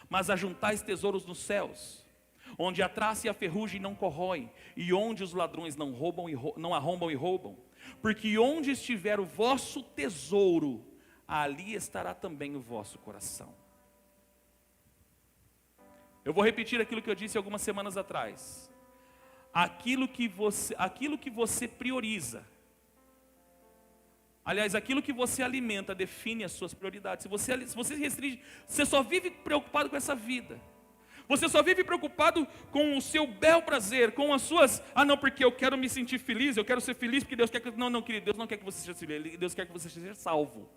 Mas ajuntais tesouros nos céus, onde a traça e a ferrugem não corroem, e onde os ladrões não arrombam e roubam. Porque onde estiver o vosso tesouro, ali estará também o vosso coração. Eu vou repetir aquilo que eu disse algumas semanas atrás. Aquilo que você prioriza, aliás, aquilo que você alimenta define as suas prioridades. Se você restringe, você só vive preocupado com essa vida. Você só vive preocupado com o seu bel prazer, com as suas... não, porque eu quero me sentir feliz, eu quero ser feliz porque Deus quer que... Não, querido, Deus não quer que você seja feliz, Deus quer que você seja salvo.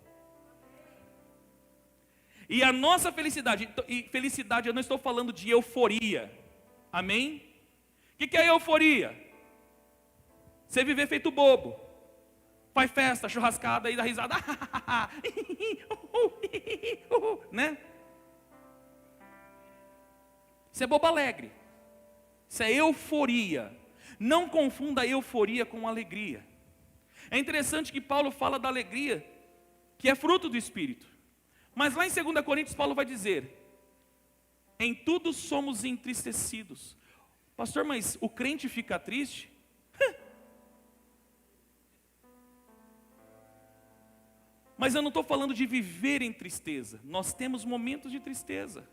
E a nossa felicidade, eu não estou falando de euforia, amém? O que é euforia? Você viver feito bobo, faz festa, churrascada e dá risada, né? Isso é bobo alegre, isso é euforia. Não confunda a euforia com alegria. É interessante que Paulo fala da alegria, que é fruto do Espírito. Mas lá em 2 Coríntios, Paulo vai dizer: em tudo somos entristecidos. Pastor, mas o crente fica triste? Mas eu não estou falando de viver em tristeza. Nós temos momentos de tristeza.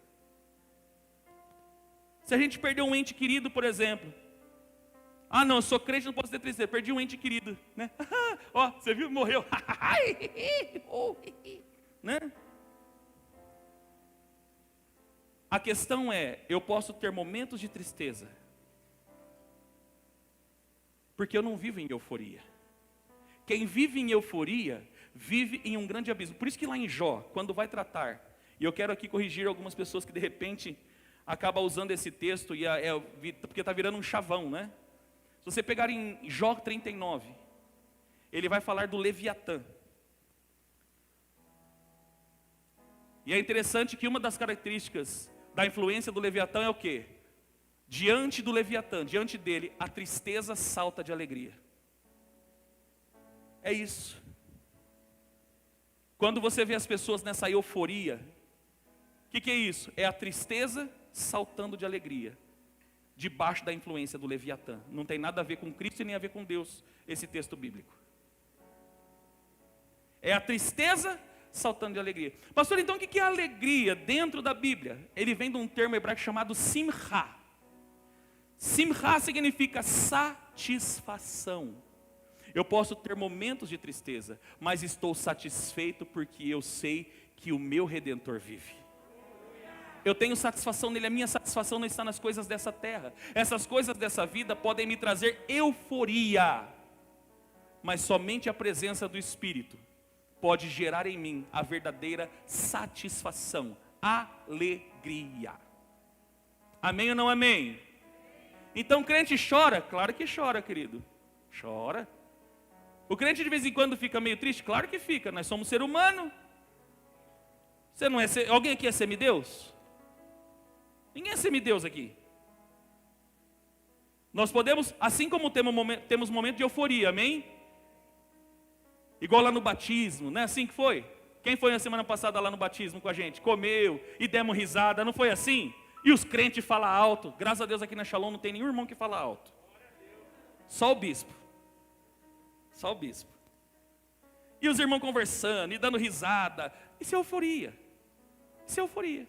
Se a gente perder um ente querido, por exemplo. Não, eu sou crente, não posso ter tristeza. Perdi um ente querido, né? Ó, você viu? Morreu. Né? A questão é, eu posso ter momentos de tristeza, porque eu não vivo em euforia. Quem vive em euforia, vive em um grande abismo. Por isso que lá em Jó, quando vai tratar, e eu quero aqui corrigir algumas pessoas que de repente acabam usando esse texto, porque está virando um chavão, né? Se você pegar em Jó 39, ele vai falar do Leviatã. E é interessante que uma das características da influência do Leviatã é o quê? Diante do Leviatã, diante dele, a tristeza salta de alegria. É isso. Quando você vê as pessoas nessa euforia, o que é isso? É a tristeza saltando de alegria, debaixo da influência do Leviatã. Não tem nada a ver com Cristo e nem a ver com Deus, esse texto bíblico. É a tristeza saltando de alegria. Pastor, então o que é alegria dentro da Bíblia? Ele vem de um termo hebraico chamado simcha. Simcha significa satisfação. Eu posso ter momentos de tristeza, mas estou satisfeito porque eu sei que o meu Redentor vive. Eu tenho satisfação nele, a minha satisfação não está nas coisas dessa terra. Essas coisas dessa vida podem me trazer euforia, mas somente a presença do Espírito pode gerar em mim a verdadeira satisfação, alegria. Amém ou não amém? Então o crente chora? Claro que chora, querido. Chora. O crente de vez em quando fica meio triste? Claro que fica, nós somos ser humano. Você não é alguém aqui é semideus? Ninguém é semideus aqui. Nós podemos, assim como temos momento de euforia, amém? Igual lá no batismo, não é assim que foi? Quem foi na semana passada lá no batismo com a gente? Comeu e demos risada, não foi assim? E os crentes falam alto. Graças a Deus aqui na Shalom não tem nenhum irmão que fala alto. Só o bispo. Só o bispo. E os irmãos conversando e dando risada. Isso é euforia. Isso é euforia.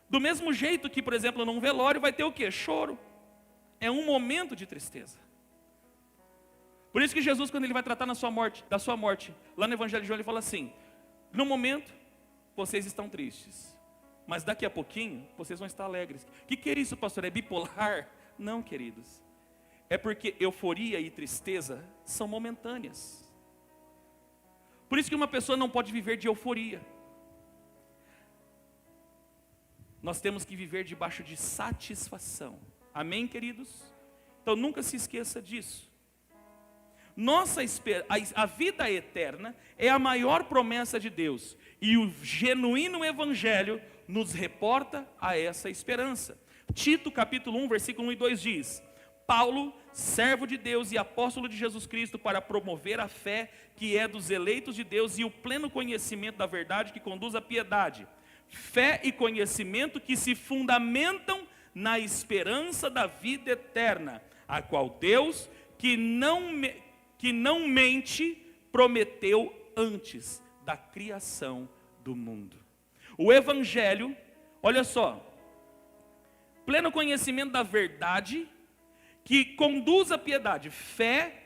Do mesmo jeito que, por exemplo, num velório vai ter o quê? Choro. É um momento de tristeza. Por isso que Jesus, quando ele vai tratar da sua morte, lá no Evangelho de João, ele fala assim: no momento, vocês estão tristes, mas daqui a pouquinho, vocês vão estar alegres. O que é isso, pastor? É bipolar? Não, queridos. É porque euforia e tristeza são momentâneas. Por isso que uma pessoa não pode viver de euforia. Nós temos que viver debaixo de satisfação. Amém, queridos? Então nunca se esqueça disso. A vida eterna é a maior promessa de Deus. E o genuíno evangelho nos reporta a essa esperança. Tito capítulo 1, versículo 1 e 2 diz: Paulo, servo de Deus e apóstolo de Jesus Cristo, para promover a fé que é dos eleitos de Deus e o pleno conhecimento da verdade que conduz à piedade. Fé e conhecimento que se fundamentam na esperança da vida eterna, a qual Deus, que não mente, prometeu antes da criação do mundo. O evangelho, olha só, pleno conhecimento da verdade que conduz à piedade, fé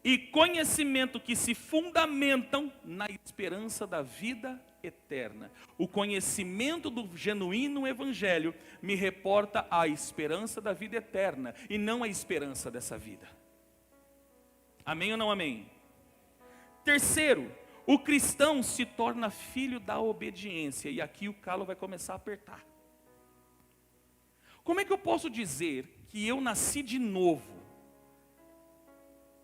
e conhecimento que se fundamentam na esperança da vida eterna. O conhecimento do genuíno evangelho me reporta a esperança da vida eterna e não a esperança dessa vida. Amém ou não amém? Terceiro, o cristão se torna filho da obediência, e aqui o calo vai começar a apertar. Como é que eu posso dizer que eu nasci de novo,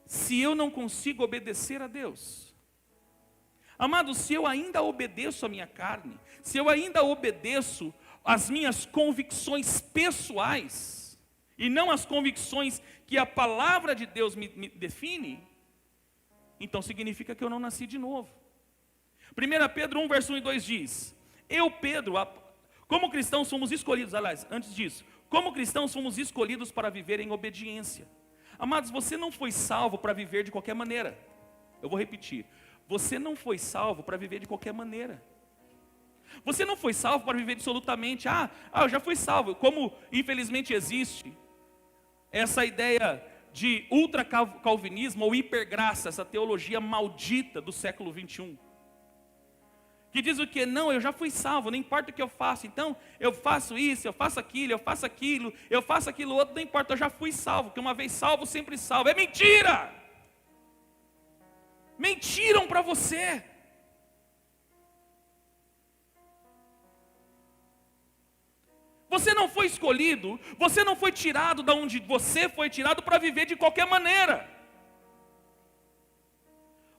se eu não consigo obedecer a Deus? Amados, se eu ainda obedeço a minha carne, se eu ainda obedeço as minhas convicções pessoais, e não as convicções que a palavra de Deus me define, então significa que eu não nasci de novo. 1 Pedro 1, verso 1 e 2 diz: eu, Pedro, como cristãos fomos escolhidos, aliás, antes disso, como cristãos fomos escolhidos para viver em obediência. Amados, você não foi salvo para viver de qualquer maneira. Eu vou repetir: você não foi salvo para viver de qualquer maneira. Você não foi salvo para viver absolutamente, eu já fui salvo. Como infelizmente existe essa ideia de ultracalvinismo ou hipergraça, essa teologia maldita do século 21. Que diz o quê? Não, eu já fui salvo, não importa o que eu faço. Então, eu faço isso, eu faço aquilo, eu faço aquilo, eu faço aquilo outro, não importa, eu já fui salvo. Porque uma vez salvo, sempre salvo. É mentira! Mentiram para você. Você não foi escolhido, você não foi tirado da onde você foi tirado para viver de qualquer maneira.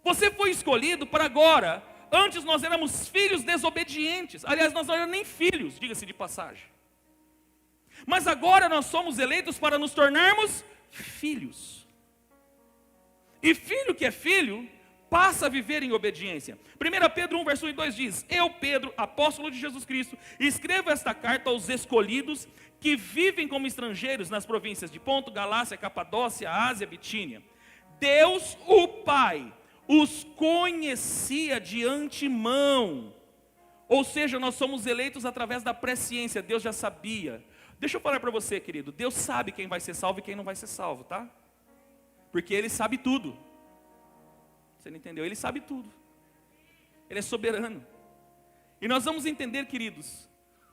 Você foi escolhido para agora. Antes nós éramos filhos desobedientes. Aliás, nós não éramos nem filhos, diga-se de passagem. Mas agora nós somos eleitos para nos tornarmos filhos. E filho que é filho, passa a viver em obediência. 1 Pedro 1, verso 1 e 2 diz: eu, Pedro, apóstolo de Jesus Cristo, escrevo esta carta aos escolhidos que vivem como estrangeiros nas províncias de Ponto, Galácia, Capadócia, Ásia, Bitínia. Deus, o Pai, os conhecia de antemão. Ou seja, nós somos eleitos através da presciência. Deus já sabia. Deixa eu falar para você, querido, Deus sabe quem vai ser salvo e quem não vai ser salvo, tá? Porque Ele sabe tudo. Você não entendeu? Ele sabe tudo. Ele é soberano. E nós vamos entender, queridos,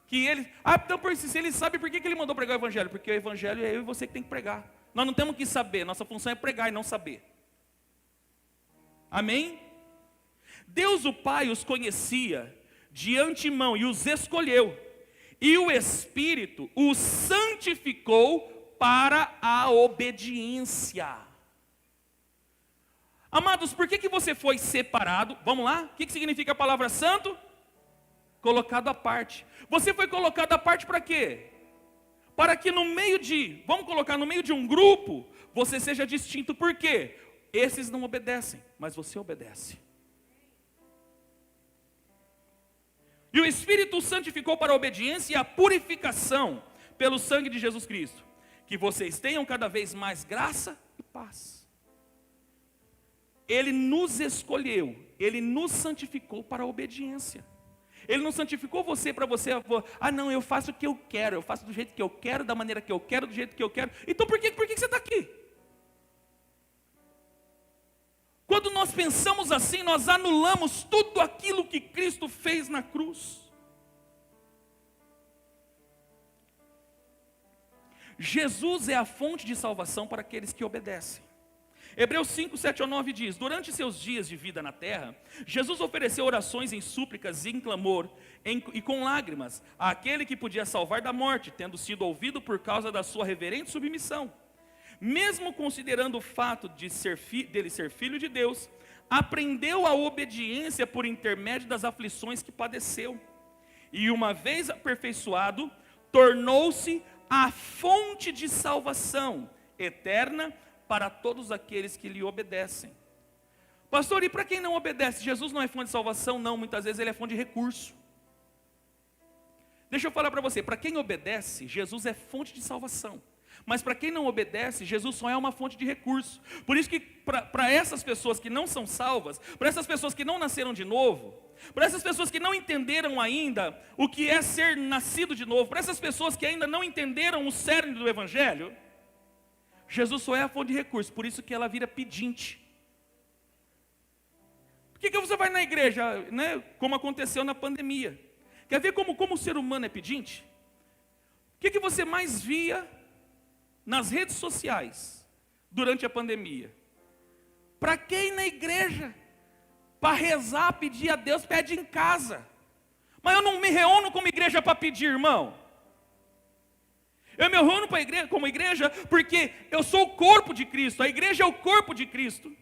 que Ele... então se Ele sabe, por que Ele mandou pregar o Evangelho? Porque o Evangelho é eu e você que tem que pregar. Nós não temos que saber, nossa função é pregar e não saber. Amém? Deus o Pai os conhecia de antemão e os escolheu. E o Espírito os santificou para a obediência. Amados, por que você foi separado? Vamos lá? O que significa a palavra santo? Colocado à parte. Você foi colocado à parte para quê? Para que vamos colocar no meio de um grupo, você seja distinto. Por quê? Esses não obedecem, mas você obedece. E o Espírito o santificou para a obediência e a purificação pelo sangue de Jesus Cristo. Que vocês tenham cada vez mais graça e paz. Ele nos escolheu, Ele nos santificou para a obediência. Ele não santificou você para você, não, eu faço o que eu quero, eu faço do jeito que eu quero, da maneira que eu quero, do jeito que eu quero. Então por que você está aqui? Quando nós pensamos assim, nós anulamos tudo aquilo que Cristo fez na cruz. Jesus é a fonte de salvação para aqueles que obedecem. Hebreus 5, 7 ao 9 diz: durante seus dias de vida na terra, Jesus ofereceu orações em súplicas e em clamor e com lágrimas àquele que podia salvar da morte, tendo sido ouvido por causa da sua reverente submissão. Mesmo considerando o fato de dele ser filho de Deus, aprendeu a obediência por intermédio das aflições que padeceu. E uma vez aperfeiçoado, tornou-se a fonte de salvação eterna para todos aqueles que lhe obedecem. Pastor, e para quem não obedece? Jesus não é fonte de salvação? Não, muitas vezes ele é fonte de recurso. Deixa eu falar para você, para quem obedece, Jesus é fonte de salvação. Mas para quem não obedece, Jesus só é uma fonte de recurso. Por isso que para essas pessoas que não são salvas, para essas pessoas que não nasceram de novo, para essas pessoas que não entenderam ainda o que é ser nascido de novo, para essas pessoas que ainda não entenderam o cerne do Evangelho, Jesus só é a fonte de recurso, por isso que ela vira pedinte. Por que você vai na igreja, né, como aconteceu na pandemia? Quer ver como o ser humano é pedinte? O que você mais via nas redes sociais durante a pandemia? Para quem ir na igreja? Para rezar, pedir a Deus, pede em casa. Mas eu não me reúno como igreja para pedir, irmão. Eu me reúno como igreja porque eu sou o corpo de Cristo. A igreja é o corpo de Cristo.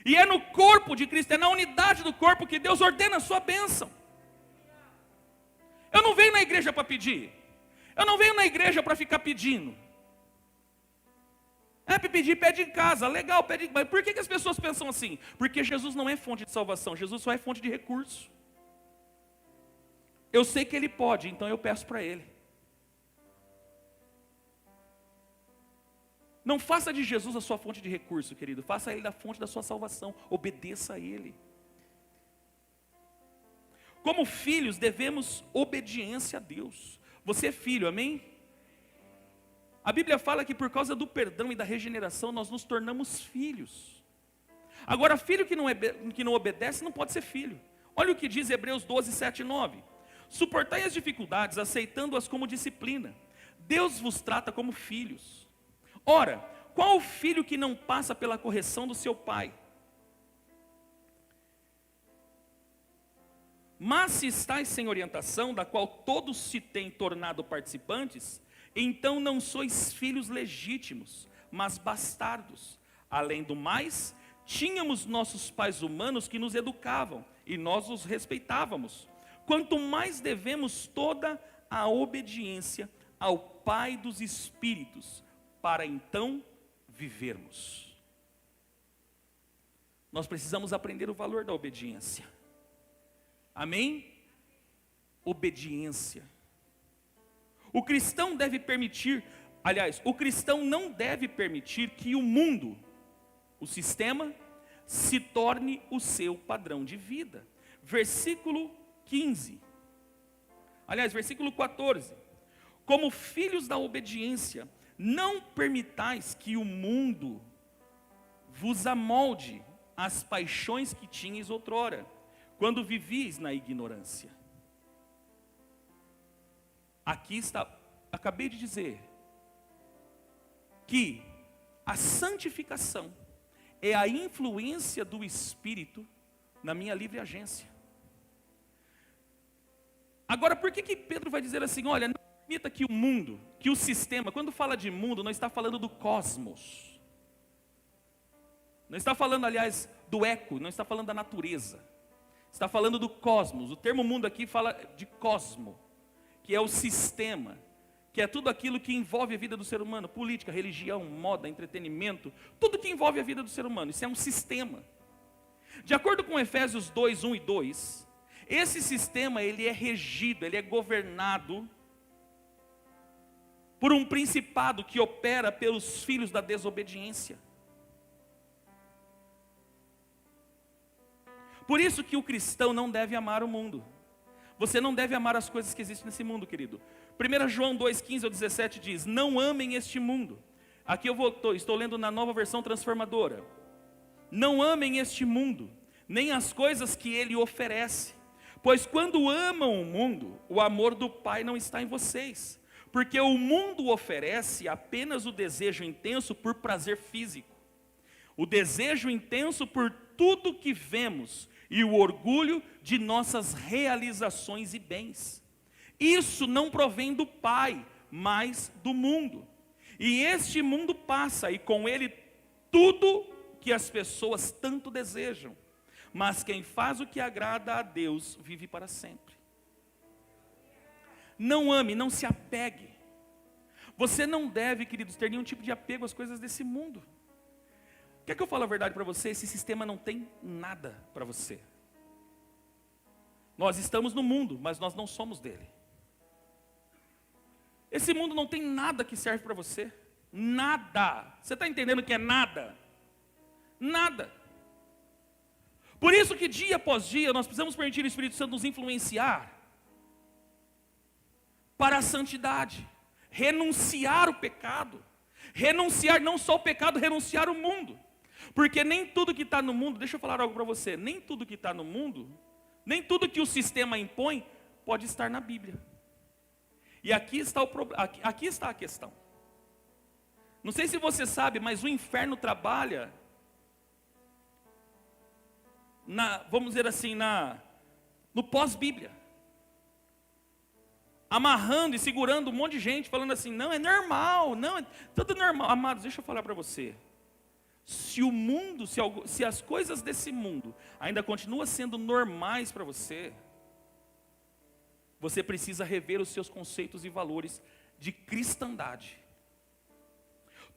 E é no corpo de Cristo, é na unidade do corpo que Deus ordena a sua bênção. Eu não venho na igreja para pedir. Eu não venho na igreja para ficar pedindo. É para pedir, pede em casa, legal, pede. Mas por que as pessoas pensam assim? Porque Jesus não é fonte de salvação, Jesus só é fonte de recurso. Eu sei que Ele pode, então eu peço para Ele. Não faça de Jesus a sua fonte de recurso, querido. Faça Ele da fonte da sua salvação. Obedeça a Ele. Como filhos, devemos obediência a Deus. Você é filho, amém? A Bíblia fala que por causa do perdão e da regeneração, nós nos tornamos filhos. Agora, filho que não obedece não pode ser filho. Olha o que diz Hebreus 12, 7 e 9. Suportai as dificuldades, aceitando-as como disciplina. Deus vos trata como filhos. Ora, qual o filho que não passa pela correção do seu pai? Mas se estáis sem orientação, da qual todos se têm tornado participantes, então não sois filhos legítimos, mas bastardos. Além do mais, tínhamos nossos pais humanos que nos educavam, e nós os respeitávamos. Quanto mais devemos toda a obediência ao Pai dos Espíritos, para então vivermos. Nós precisamos aprender o valor da obediência. Amém? Obediência. O cristão deve permitir, o cristão não deve permitir que o mundo, o sistema, se torne o seu padrão de vida. Versículo 15. Versículo 14. Como filhos da obediência, não permitais que o mundo vos amolde as paixões que tinhas outrora, quando vivis na ignorância. Aqui está, acabei de dizer, que a santificação é a influência do Espírito na minha livre agência. Agora, por que Pedro vai dizer assim, olha, não permita que o mundo, que o sistema, quando fala de mundo, não está falando do cosmos. Não está falando, aliás, do eco, não está falando da natureza. Está falando do cosmos. O termo mundo aqui fala de cosmo, que é o sistema, que é tudo aquilo que envolve a vida do ser humano, política, religião, moda, entretenimento, tudo que envolve a vida do ser humano. Isso é um sistema. De acordo com Efésios 2, 1 e 2, esse sistema ele é regido, ele é governado por um principado que opera pelos filhos da desobediência. Por isso que o cristão não deve amar o mundo. Você não deve amar as coisas que existem nesse mundo, querido. 1 João 2, 15 ao 17 diz, não amem este mundo. Aqui estou lendo na Nova Versão Transformadora. Não amem este mundo, nem as coisas que ele oferece. Pois quando amam o mundo, o amor do Pai não está em vocês. Porque o mundo oferece apenas o desejo intenso por prazer físico, o desejo intenso por tudo que vemos e o orgulho de nossas realizações e bens. Isso não provém do Pai, mas do mundo. E este mundo passa, e com ele tudo que as pessoas tanto desejam. Mas quem faz o que agrada a Deus vive para sempre. Não ame, não se apegue. Você não deve, queridos, ter nenhum tipo de apego às coisas desse mundo. Quer que eu fale a verdade para você? Esse sistema não tem nada para você. Nós estamos no mundo, mas nós não somos dele. Esse mundo não tem nada que serve para você. Nada. Você está entendendo o que é nada? Nada. Por isso que dia após dia nós precisamos permitir o Espírito Santo nos influenciar para a santidade, renunciar o pecado, renunciar não só o pecado, renunciar o mundo, porque nem tudo que está no mundo, deixa eu falar algo para você, nem tudo que está no mundo, nem tudo que o sistema impõe, pode estar na Bíblia. E aqui está aqui está a questão. Não sei se você sabe, mas o inferno trabalha vamos dizer assim, no pós-Bíblia. Amarrando e segurando um monte de gente, falando assim, não, é normal, não, é tudo normal. Amados, deixa eu falar para você. Se o mundo, se as coisas desse mundo ainda continuam sendo normais para você, você precisa rever os seus conceitos e valores de cristandade.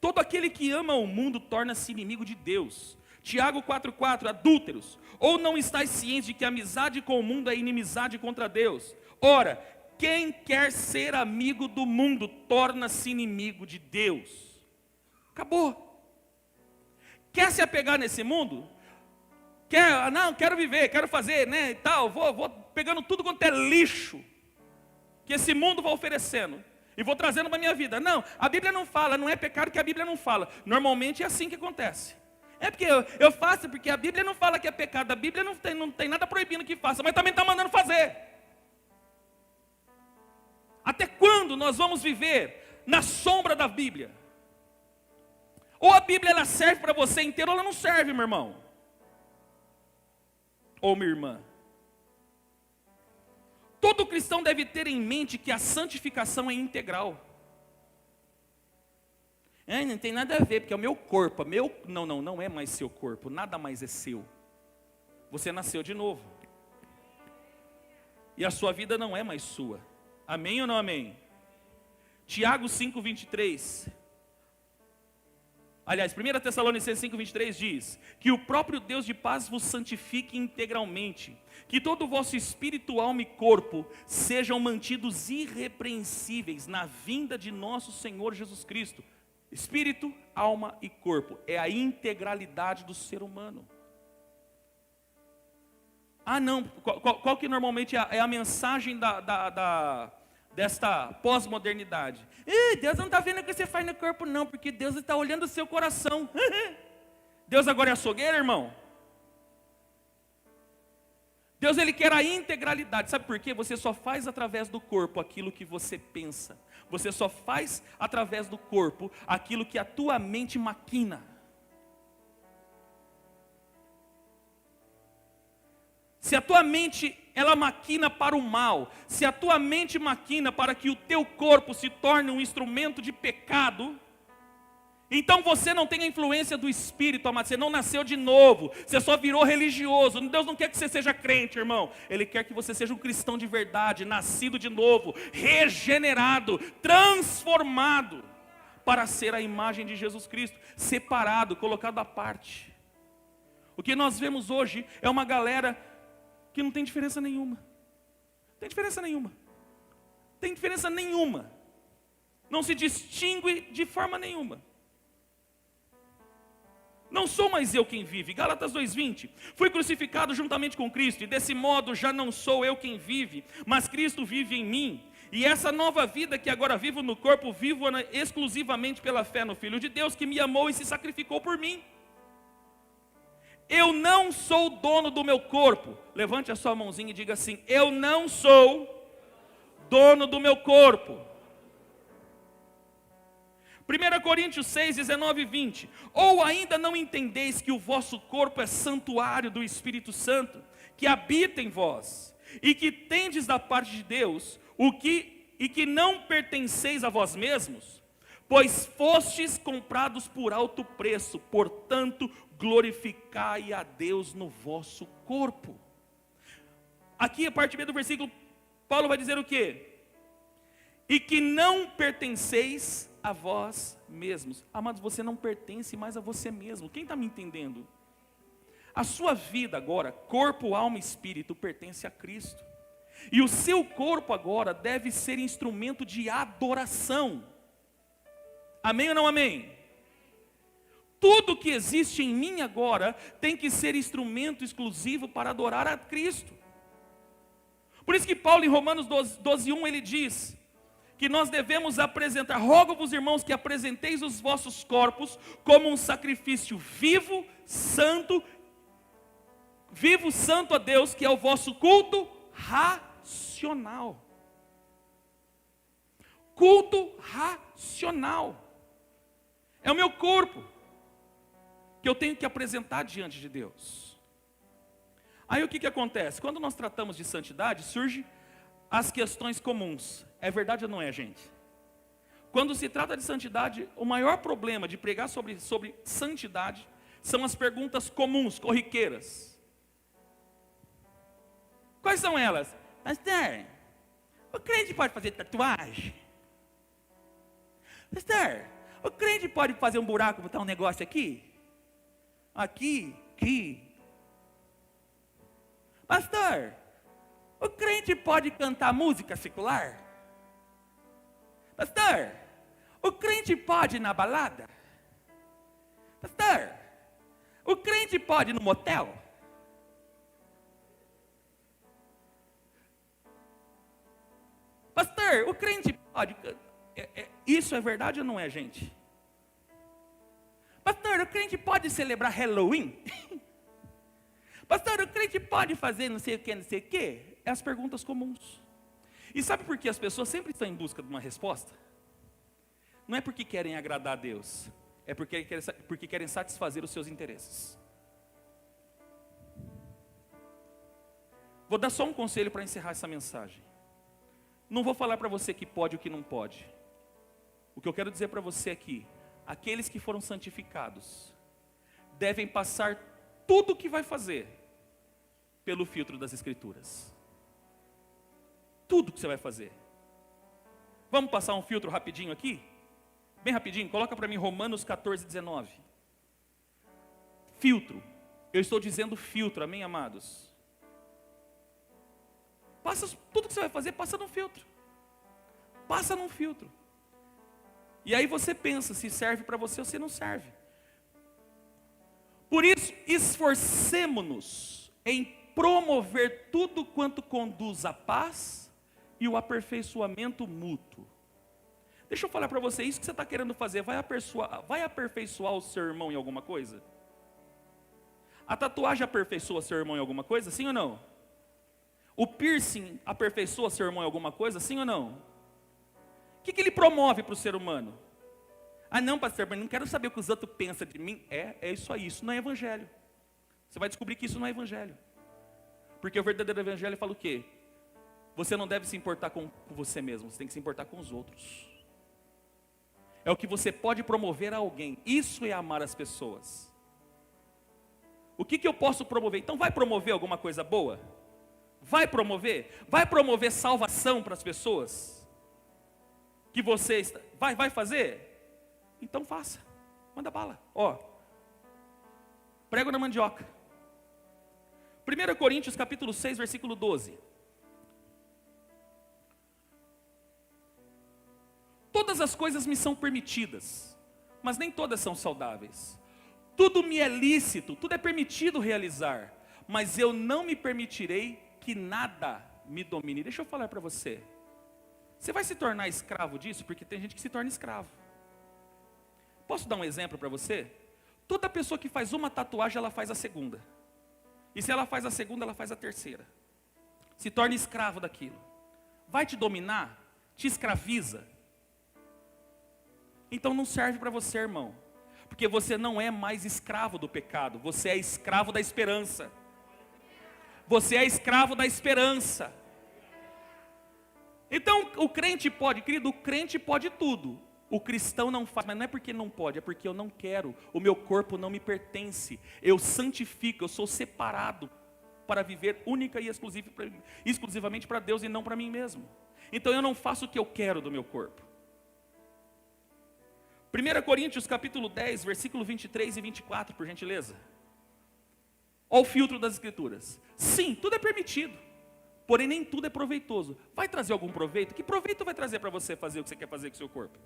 Todo aquele que ama o mundo torna-se inimigo de Deus. Tiago 4,4, adúlteros, ou não estáis cientes de que a amizade com o mundo é inimizade contra Deus? Ora, quem quer ser amigo do mundo, torna-se inimigo de Deus. Acabou. Quer se apegar nesse mundo? Quero viver, quero fazer, né, e tal, vou pegando tudo quanto é lixo, que esse mundo vai oferecendo, e vou trazendo para a minha vida. Não, a Bíblia não fala, não é pecado que a Bíblia não fala. Normalmente é assim que acontece. É porque eu faço, porque a Bíblia não fala que é pecado, a Bíblia não tem nada proibindo que faça, mas também está mandando fazer. Até quando nós vamos viver na sombra da Bíblia? Ou a Bíblia ela serve para você inteiro, ou ela não serve, meu irmão. Ou minha irmã. Todo cristão deve ter em mente que a santificação é integral. Não tem nada a ver, porque é o meu corpo. Não é mais seu corpo, nada mais é seu. Você nasceu de novo. E a sua vida não é mais sua. Amém ou não amém? Tiago 5,23. Aliás, 1 Tessalonicenses 5,23 diz: que o próprio Deus de paz vos santifique integralmente, que todo o vosso espírito, alma e corpo sejam mantidos irrepreensíveis na vinda de nosso Senhor Jesus Cristo. Espírito, alma e corpo, é a integralidade do ser humano. Não, qual que normalmente é a mensagem desta pós-modernidade? Deus não está vendo o que você faz no corpo não, porque Deus está olhando o seu coração. Deus agora é açougueiro, irmão? Deus ele quer a integralidade, sabe por quê? Você só faz através do corpo aquilo que você pensa. Você só faz através do corpo aquilo que a tua mente maquina. Se a tua mente, ela maquina para o mal, se a tua mente maquina para que o teu corpo se torne um instrumento de pecado, então você não tem a influência do Espírito, amado, você não nasceu de novo, você só virou religioso. Deus não quer que você seja crente, irmão. Ele quer que você seja um cristão de verdade, nascido de novo, regenerado, transformado, para ser a imagem de Jesus Cristo, separado, colocado à parte. O que nós vemos hoje é uma galera que não tem diferença nenhuma. Tem diferença nenhuma. Tem diferença nenhuma. Não se distingue de forma nenhuma. Não sou mais eu quem vive, Gálatas 2,20. Fui crucificado juntamente com Cristo, e desse modo já não sou eu quem vive, mas Cristo vive em mim. E essa nova vida que agora vivo no corpo, vivo exclusivamente pela fé no Filho de Deus, que me amou e se sacrificou por mim. Eu não sou dono do meu corpo. Levante a sua mãozinha e diga assim: eu não sou dono do meu corpo. 1 Coríntios 6, 19 e 20. Ou ainda não entendeis que o vosso corpo é santuário do Espírito Santo, que habita em vós, e que tendes da parte de Deus, e que não pertenceis a vós mesmos? Pois fostes comprados por alto preço, portanto, glorificai a Deus no vosso corpo. Aqui, a parte B do versículo, Paulo vai dizer o quê? E que não pertenceis a vós mesmos. Amados, você não pertence mais a você mesmo. Quem está me entendendo? A sua vida agora, corpo, alma e espírito, pertence a Cristo. E o seu corpo agora deve ser instrumento de adoração. Amém ou não amém? Tudo que existe em mim agora tem que ser instrumento exclusivo para adorar a Cristo. Por isso que Paulo em Romanos 12, 1 ele diz que nós devemos apresentar, rogo-vos irmãos que apresenteis os vossos corpos como um sacrifício vivo, santo a Deus, que é o vosso culto racional. Culto racional. É o meu corpo que eu tenho que apresentar diante de Deus. Aí o que acontece? Quando nós tratamos de santidade, surgem as questões comuns. É verdade ou não é, gente? Quando se trata de santidade, o maior problema de pregar sobre santidade são as perguntas comuns, corriqueiras. Quais são elas? Pastor, o crente pode fazer tatuagem? Pastor, o crente pode fazer um buraco, botar um negócio aqui? Aqui. Pastor, o crente pode cantar música secular? Pastor, o crente pode ir na balada? Pastor, o crente pode ir no motel? Pastor, o crente pode... Isso é verdade ou não é, gente? Pastor, o crente pode celebrar Halloween? Pastor, o crente pode fazer não sei o que, não sei o que? É as perguntas comuns. E sabe por que as pessoas sempre estão em busca de uma resposta? Não é porque querem agradar a Deus, é porque querem satisfazer os seus interesses. Vou dar só um conselho para encerrar essa mensagem. Não vou falar para você que pode ou que não pode. O que eu quero dizer para você aqui, aqueles que foram santificados, devem passar tudo o que vai fazer pelo filtro das Escrituras. Tudo que você vai fazer. Vamos passar um filtro rapidinho aqui? Bem rapidinho, coloca para mim Romanos 14, 19. Filtro. Eu estou dizendo filtro, amém, amados? Tudo que você vai fazer, passa num filtro. Passa num filtro. E aí você pensa se serve para você ou se não serve. Por isso, esforcemo-nos em promover tudo quanto conduz à paz e o aperfeiçoamento mútuo. Deixa eu falar para você, isso que você está querendo fazer, vai aperfeiçoar o seu irmão em alguma coisa? A tatuagem aperfeiçoa seu irmão em alguma coisa, sim ou não? O piercing aperfeiçoa seu irmão em alguma coisa, sim ou não? O que ele promove para o ser humano? Ah não, pastor, mas não quero saber o que os outros pensam de mim. É isso aí, isso não é evangelho. Você vai descobrir que isso não é evangelho. Porque o verdadeiro evangelho fala o quê? Você não deve se importar com você mesmo, você tem que se importar com os outros. É o que você pode promover a alguém. Isso é amar as pessoas. O que eu posso promover? Então vai promover alguma coisa boa? Vai promover? Vai promover salvação para as pessoas? Que você vai fazer? Então faça. Manda bala. Prego na mandioca. 1 Coríntios capítulo 6, versículo 12. Todas as coisas me são permitidas, mas nem todas são saudáveis. Tudo me é lícito, tudo é permitido realizar, mas eu não me permitirei que nada me domine. Deixa eu falar para você. Você vai se tornar escravo disso? Porque tem gente que se torna escravo. Posso dar um exemplo para você? Toda pessoa que faz uma tatuagem, ela faz a segunda. E se ela faz a segunda, ela faz a terceira. Se torna escravo daquilo. Vai te dominar, te escraviza. Então não serve para você, irmão. Porque você não é mais escravo do pecado, você é escravo da esperança. Você é escravo da esperança. Então o crente pode, querido, o crente pode tudo. O cristão não faz, mas não é porque não pode, é porque eu não quero. O meu corpo não me pertence. Eu santifico, eu sou separado para viver única e exclusivamente para Deus e não para mim mesmo. Então eu não faço o que eu quero do meu corpo. 1 Coríntios capítulo 10, versículo 23 e 24, por gentileza. Olha o filtro das escrituras. Sim, tudo é permitido, porém nem tudo é proveitoso. Vai trazer algum proveito? Que proveito vai trazer para você fazer o que você quer fazer com o seu corpo?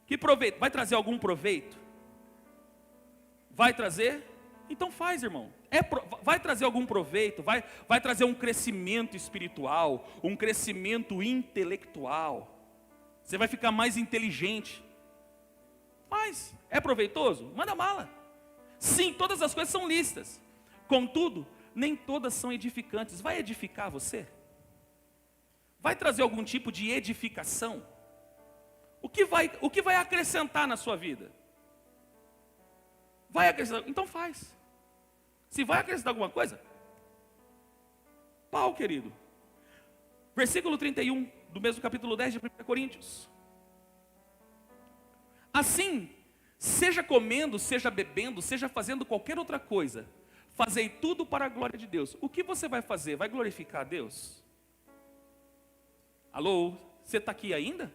Que proveito? Vai trazer algum proveito? Vai trazer? Então faz, irmão. Vai trazer algum proveito? Vai trazer um crescimento espiritual, um crescimento intelectual. Você vai ficar mais inteligente. Faz. É proveitoso? Manda bala. Sim, todas as coisas são lícitas. Contudo, nem todas são edificantes. Vai edificar você? Vai trazer algum tipo de edificação? O que vai acrescentar na sua vida? Vai acrescentar? Então faz. Se vai acrescentar alguma coisa, pau, querido. Versículo 31, do mesmo capítulo 10 de 1 Coríntios. Assim, seja comendo, seja bebendo, seja fazendo qualquer outra coisa, fazei tudo para a glória de Deus. O que você vai fazer? Vai glorificar a Deus? Alô, você está aqui ainda?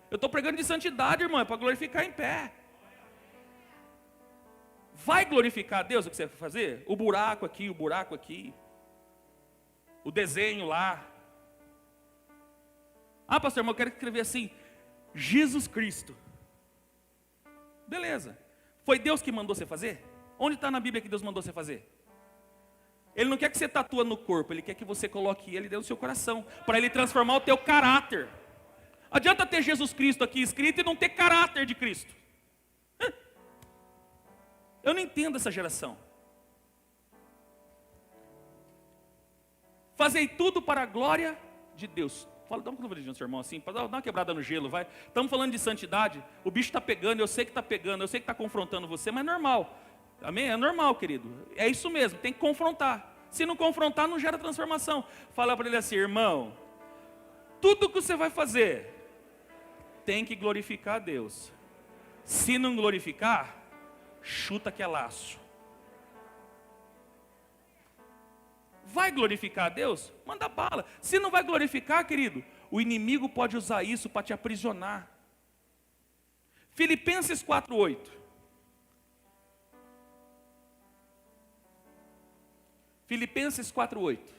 Eu estou pregando de santidade, irmão, é para glorificar em pé. Vai glorificar a Deus o que você vai fazer? O buraco aqui, o desenho lá. Ah, pastor, mas eu quero escrever assim, Jesus Cristo. Beleza. Foi Deus que mandou você fazer? Onde está na Bíblia que Deus mandou você fazer? Ele não quer que você tatua no corpo, Ele quer que você coloque Ele dentro do seu coração, para Ele transformar o teu caráter. Adianta ter Jesus Cristo aqui escrito e não ter caráter de Cristo. Eu não entendo essa geração. Fazei tudo para a glória de Deus. Fala, dá uma conversa no seu irmão assim, dá uma quebrada no gelo, vai. Estamos falando de santidade, o bicho está pegando, eu sei que está pegando, eu sei que está confrontando você, mas é normal. Amém? É normal, querido. É isso mesmo, tem que confrontar. Se não confrontar, não gera transformação. Fala para ele assim, irmão, tudo que você vai fazer, tem que glorificar a Deus. Se não glorificar, chuta que é laço. Vai glorificar a Deus? Manda bala. Se não vai glorificar, querido, o inimigo pode usar isso para te aprisionar. Filipenses 4:8. Filipenses 4:8.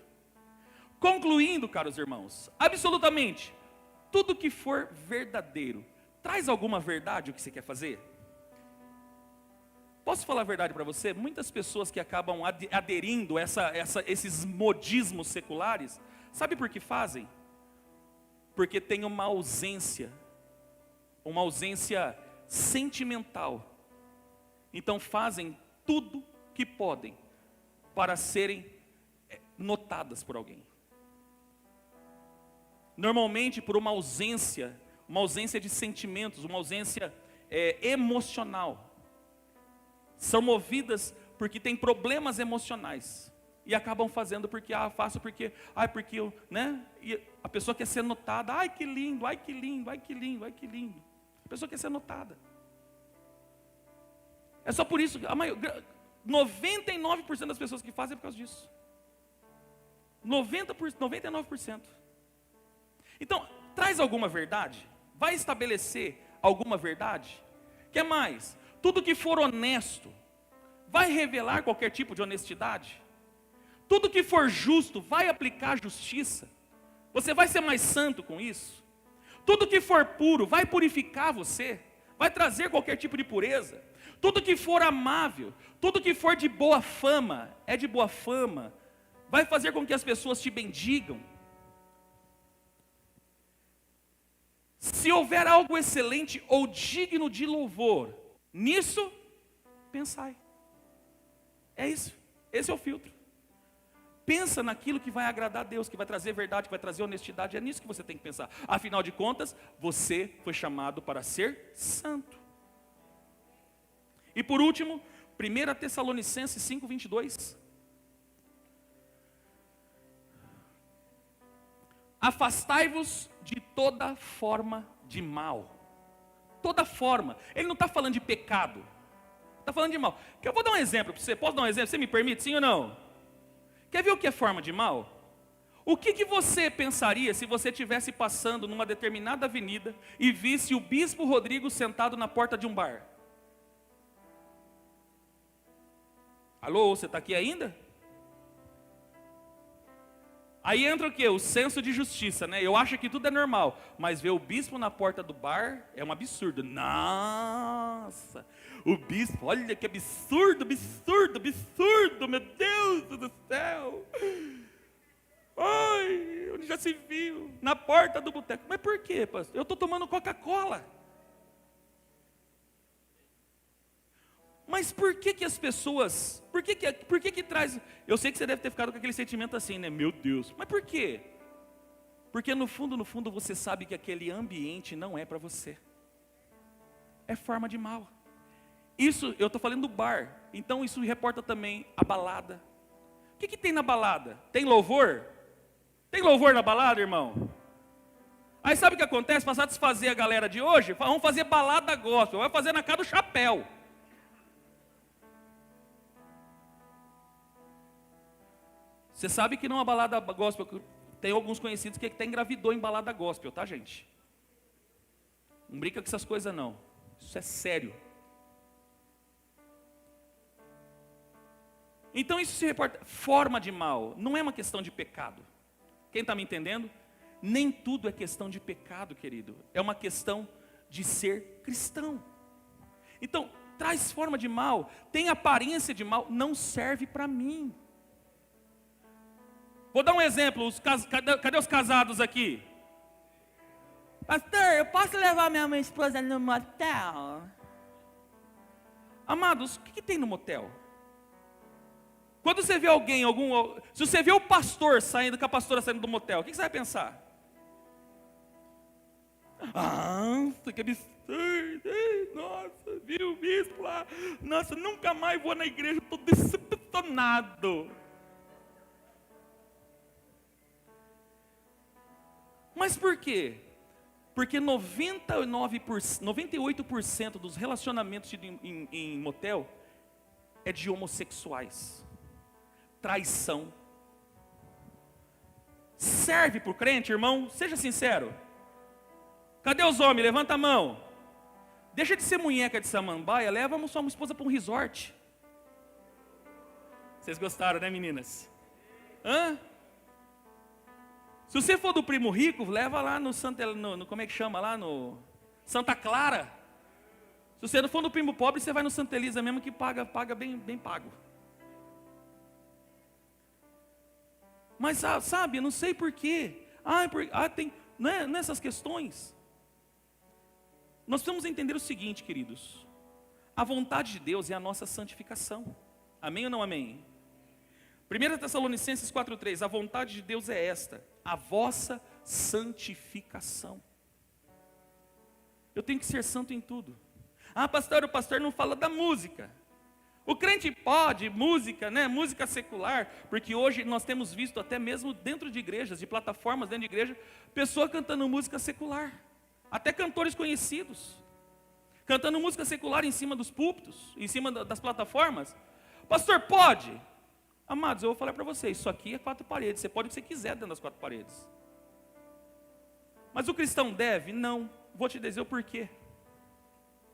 Concluindo, caros irmãos, absolutamente, tudo que for verdadeiro, traz alguma verdade o que você quer fazer? Posso falar a verdade para você? Muitas pessoas que acabam aderindo a esses modismos seculares, sabe por que fazem? Porque tem uma ausência sentimental. Então fazem tudo que podem para serem notadas por alguém. Normalmente por uma ausência de sentimentos, uma ausência emocional. São movidas porque tem problemas emocionais e acabam fazendo porque faço porque eu, né? E a pessoa quer ser notada. Ai que lindo, ai que lindo, ai que lindo, ai que lindo. A pessoa quer ser notada. É só por isso, 99% das pessoas que fazem é por causa disso. 99%. Então, traz alguma verdade? Vai estabelecer alguma verdade? Quer mais? Tudo que for honesto, vai revelar qualquer tipo de honestidade? Tudo que for justo, vai aplicar justiça? Você vai ser mais santo com isso? Tudo que for puro, vai purificar você? Vai trazer qualquer tipo de pureza? Tudo que for amável, tudo que for de boa fama, é de boa fama, vai fazer com que as pessoas te bendigam? Se houver algo excelente ou digno de louvor, nisso pensai. É isso, esse é o filtro. Pensa naquilo que vai agradar a Deus, que vai trazer verdade, que vai trazer honestidade. É nisso que você tem que pensar. Afinal de contas, você foi chamado para ser santo. E por último, 1 Tessalonicenses 5:22. Afastai-vos de toda forma de mal. Toda forma. Ele não está falando de pecado. Está falando de mal. Eu vou dar um exemplo para você. Posso dar um exemplo? Você me permite, sim ou não? Quer ver o que é forma de mal? O que você pensaria se você estivesse passando numa determinada avenida e visse o bispo Rodrigo sentado na porta de um bar? Alô, você está aqui ainda? Aí entra o quê? O senso de justiça, né? Eu acho que tudo é normal, mas ver o bispo na porta do bar é um absurdo. Nossa, o bispo, olha que absurdo, absurdo, absurdo, meu Deus do céu. Ai, onde já se viu? Na porta do boteco. Mas por quê, pastor? Eu estou tomando Coca-Cola. Mas por que as pessoas, por que traz, eu sei que você deve ter ficado com aquele sentimento assim, né? Meu Deus, mas por quê? Porque no fundo você sabe que aquele ambiente não é para você. É forma de mal. Isso, eu estou falando do bar, então isso reporta também a balada. O que tem na balada? Tem louvor? Tem louvor na balada, irmão? Aí sabe o que acontece? Para satisfazer a galera de hoje, vamos fazer balada gospel, vai fazer na casa do chapéu. Você sabe que numa balada gospel, tem alguns conhecidos que até engravidou em balada gospel, tá, gente? Não brinca com essas coisas não, isso é sério. Então isso se reporta, forma de mal, não é uma questão de pecado. Quem está me entendendo? Nem tudo é questão de pecado, querido, é uma questão de ser cristão. Então, traz forma de mal, tem aparência de mal, não serve para mim. Vou dar um exemplo, cadê os casados aqui? Pastor, eu posso levar minha esposa no motel? Amados, o que tem no motel? Quando você vê alguém, se você vê o pastor saindo, com a pastora saindo do motel, o que você vai pensar? Nossa, que absurdo, nossa, viu o bispo lá? Nossa, nunca mais vou na igreja, estou decepcionado. Mas por quê? Porque 98% dos relacionamentos em motel é de homossexuais. Traição. Serve para o crente, irmão? Seja sincero. Cadê os homens? Levanta a mão. Deixa de ser munheca de samambaia, leva sua esposa para um resort. Vocês gostaram, né, meninas? Hã? Se você for do primo rico, leva lá no como é que chama lá, no Santa Clara. Se você não for do primo pobre, você vai no Santa Elisa mesmo, que paga bem pago. Mas sabe, eu não sei porquê. Tem, não é essas questões. Nós precisamos entender o seguinte, queridos. A vontade de Deus é a nossa santificação. Amém ou não amém? 1 Tessalonicenses 4:3, a vontade de Deus é esta, a vossa santificação. Eu tenho que ser santo em tudo. Pastor, o pastor não fala da música. O crente pode, música, né? Música secular, porque hoje nós temos visto até mesmo dentro de igrejas, de plataformas dentro de igreja, pessoa cantando música secular. Até cantores conhecidos, cantando música secular em cima dos púlpitos, em cima das plataformas. Pastor, pode? Amados, eu vou falar para vocês, isso aqui é 4 paredes, você pode o que você quiser dentro das 4 paredes. Mas o cristão deve? Não. Vou te dizer o porquê.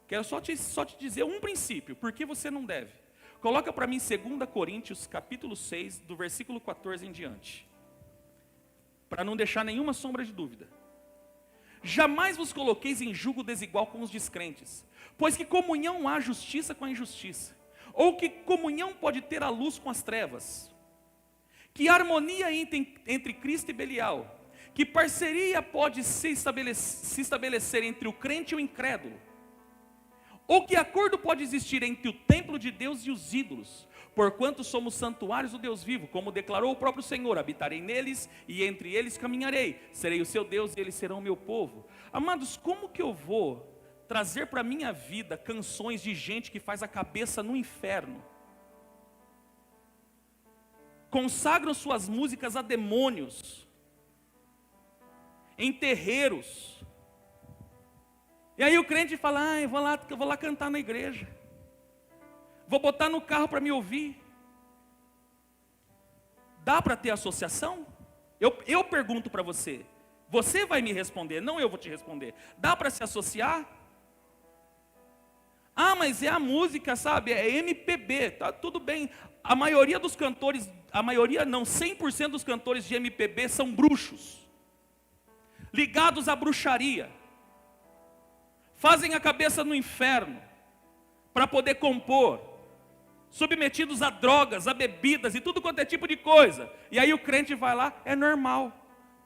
Quero só te dizer um princípio, por que você não deve. Coloca para mim 2 Coríntios, capítulo 6, do versículo 14 em diante. Para não deixar nenhuma sombra de dúvida. Jamais vos coloqueis em julgo desigual com os descrentes, pois que comunhão há justiça com a injustiça? Ou que comunhão pode ter a luz com as trevas? Que harmonia entre Cristo e Belial? Que parceria pode se estabelecer entre o crente e o incrédulo? Ou que acordo pode existir entre o templo de Deus e os ídolos? Porquanto somos santuários do Deus vivo, como declarou o próprio Senhor, habitarei neles e entre eles caminharei, serei o seu Deus e eles serão o meu povo. Amados, como que eu vou trazer para a minha vida canções de gente que faz a cabeça no inferno? Consagram suas músicas a demônios, em terreiros. E aí o crente fala, eu vou lá cantar na igreja. Vou botar no carro para me ouvir. Dá para ter associação? Eu pergunto para você. Você vai me responder, não eu vou te responder. Dá para se associar? Ah, mas é a música, sabe? É MPB, tá tudo bem. A maioria dos cantores, 100% dos cantores de MPB são bruxos. Ligados à bruxaria. Fazem a cabeça no inferno para poder compor. Submetidos a drogas, a bebidas e tudo quanto é tipo de coisa. E aí o crente vai lá, é normal.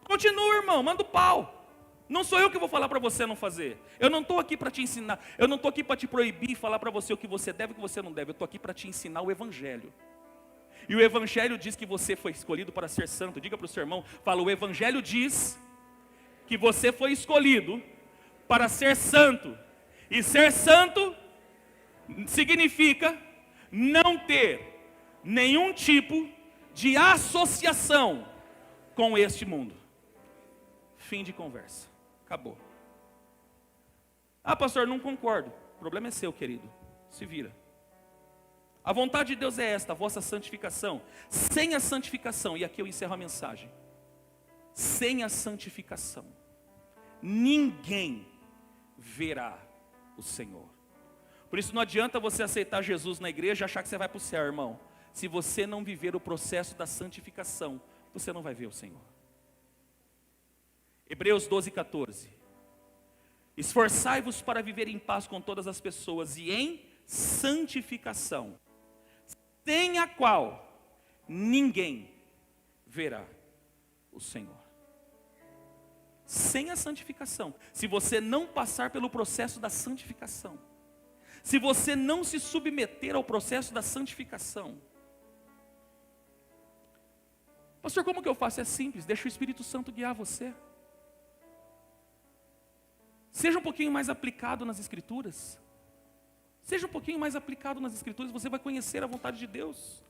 Continua, irmão, manda o pau. Não sou eu que vou falar para você não fazer. Eu não estou aqui para te ensinar. Eu não estou aqui para te proibir e falar para você o que você deve e o que você não deve. Eu estou aqui para te ensinar o Evangelho. E o Evangelho diz que você foi escolhido para ser santo. Diga para o seu irmão, fala, o Evangelho diz que você foi escolhido para ser santo. E ser santo significa não ter nenhum tipo de associação com este mundo. Fim de conversa. Acabou. Ah, pastor, não concordo. O problema é seu, querido. Se vira. A vontade de Deus é esta, a vossa santificação. Sem a santificação, e aqui eu encerro a mensagem. Sem a santificação, ninguém verá o Senhor. Por isso não adianta você aceitar Jesus na igreja e achar que você vai para o céu, irmão. Se você não viver o processo da santificação, você não vai ver o Senhor. Hebreus 12:14. Esforçai-vos para viver em paz com todas as pessoas e em santificação, sem a qual ninguém verá o Senhor. Sem a santificação, se você não passar pelo processo da santificação, se você não se submeter ao processo da santificação. Pastor, como que eu faço? É simples, deixa o Espírito Santo guiar você. Seja um pouquinho mais aplicado nas Escrituras. Seja um pouquinho mais aplicado nas Escrituras, você vai conhecer a vontade de Deus.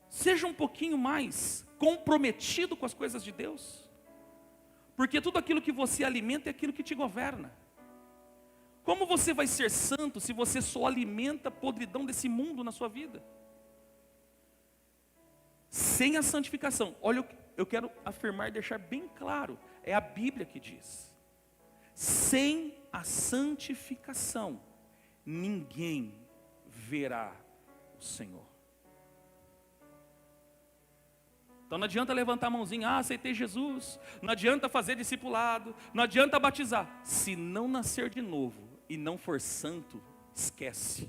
Seja um pouquinho mais comprometido com as coisas de Deus. Porque tudo aquilo que você alimenta é aquilo que te governa. Como você vai ser santo se você só alimenta a podridão desse mundo na sua vida? Sem a santificação. Olha, eu quero afirmar e deixar bem claro. É a Bíblia que diz. Sem a santificação, ninguém verá o Senhor. Então não adianta levantar a mãozinha, aceitei Jesus. Não adianta fazer discipulado, não adianta batizar. Se não nascer de novo e não for santo, esquece.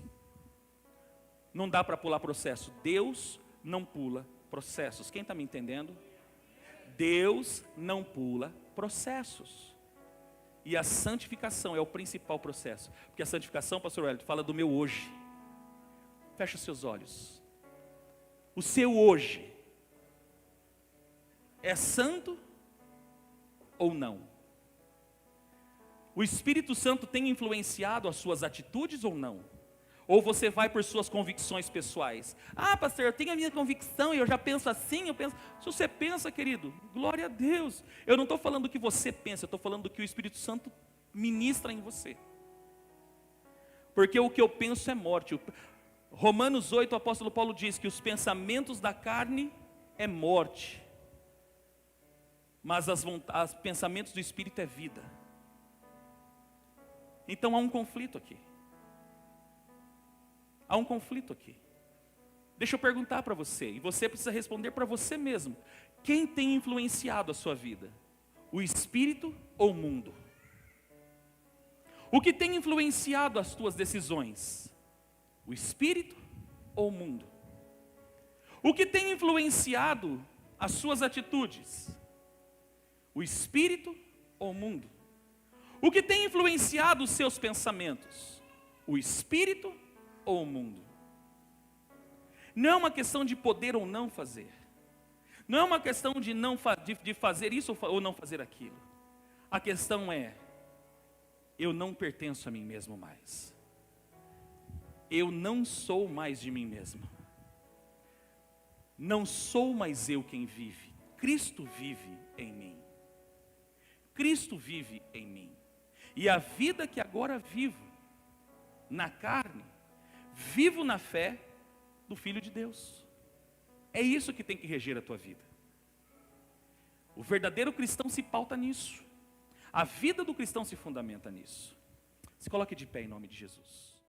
Não dá para pular processo. Deus não pula processos. Quem está me entendendo? Deus não pula processos. E a santificação é o principal processo. Porque a santificação, pastor Wellington, fala do meu hoje. Fecha os seus olhos. O seu hoje é santo ou não? O Espírito Santo tem influenciado as suas atitudes ou não? Ou você vai por suas convicções pessoais? Ah, pastor, eu tenho a minha convicção e eu já penso assim, eu penso. Se você pensa, querido, glória a Deus. Eu não estou falando do que você pensa, eu estou falando do que o Espírito Santo ministra em você. Porque o que eu penso é morte. Romanos 8, o apóstolo Paulo diz que os pensamentos da carne é morte. Mas os pensamentos do Espírito é vida. Então há um conflito aqui. Há um conflito aqui. Deixa eu perguntar para você, e você precisa responder para você mesmo. Quem tem influenciado a sua vida? O Espírito ou o mundo? O que tem influenciado as tuas decisões? O Espírito ou o mundo? O que tem influenciado as suas atitudes? O Espírito ou o mundo? O que tem influenciado os seus pensamentos? O espírito ou o mundo? Não é uma questão de poder ou não fazer. Não é uma questão de fazer isso ou não fazer aquilo. A questão é, eu não pertenço a mim mesmo mais. Eu não sou mais de mim mesmo. Não sou mais eu quem vive. Cristo vive em mim. Cristo vive em mim. E a vida que agora vivo, na carne, vivo na fé do Filho de Deus. É isso que tem que reger a tua vida. O verdadeiro cristão se pauta nisso. A vida do cristão se fundamenta nisso. Se coloque de pé em nome de Jesus.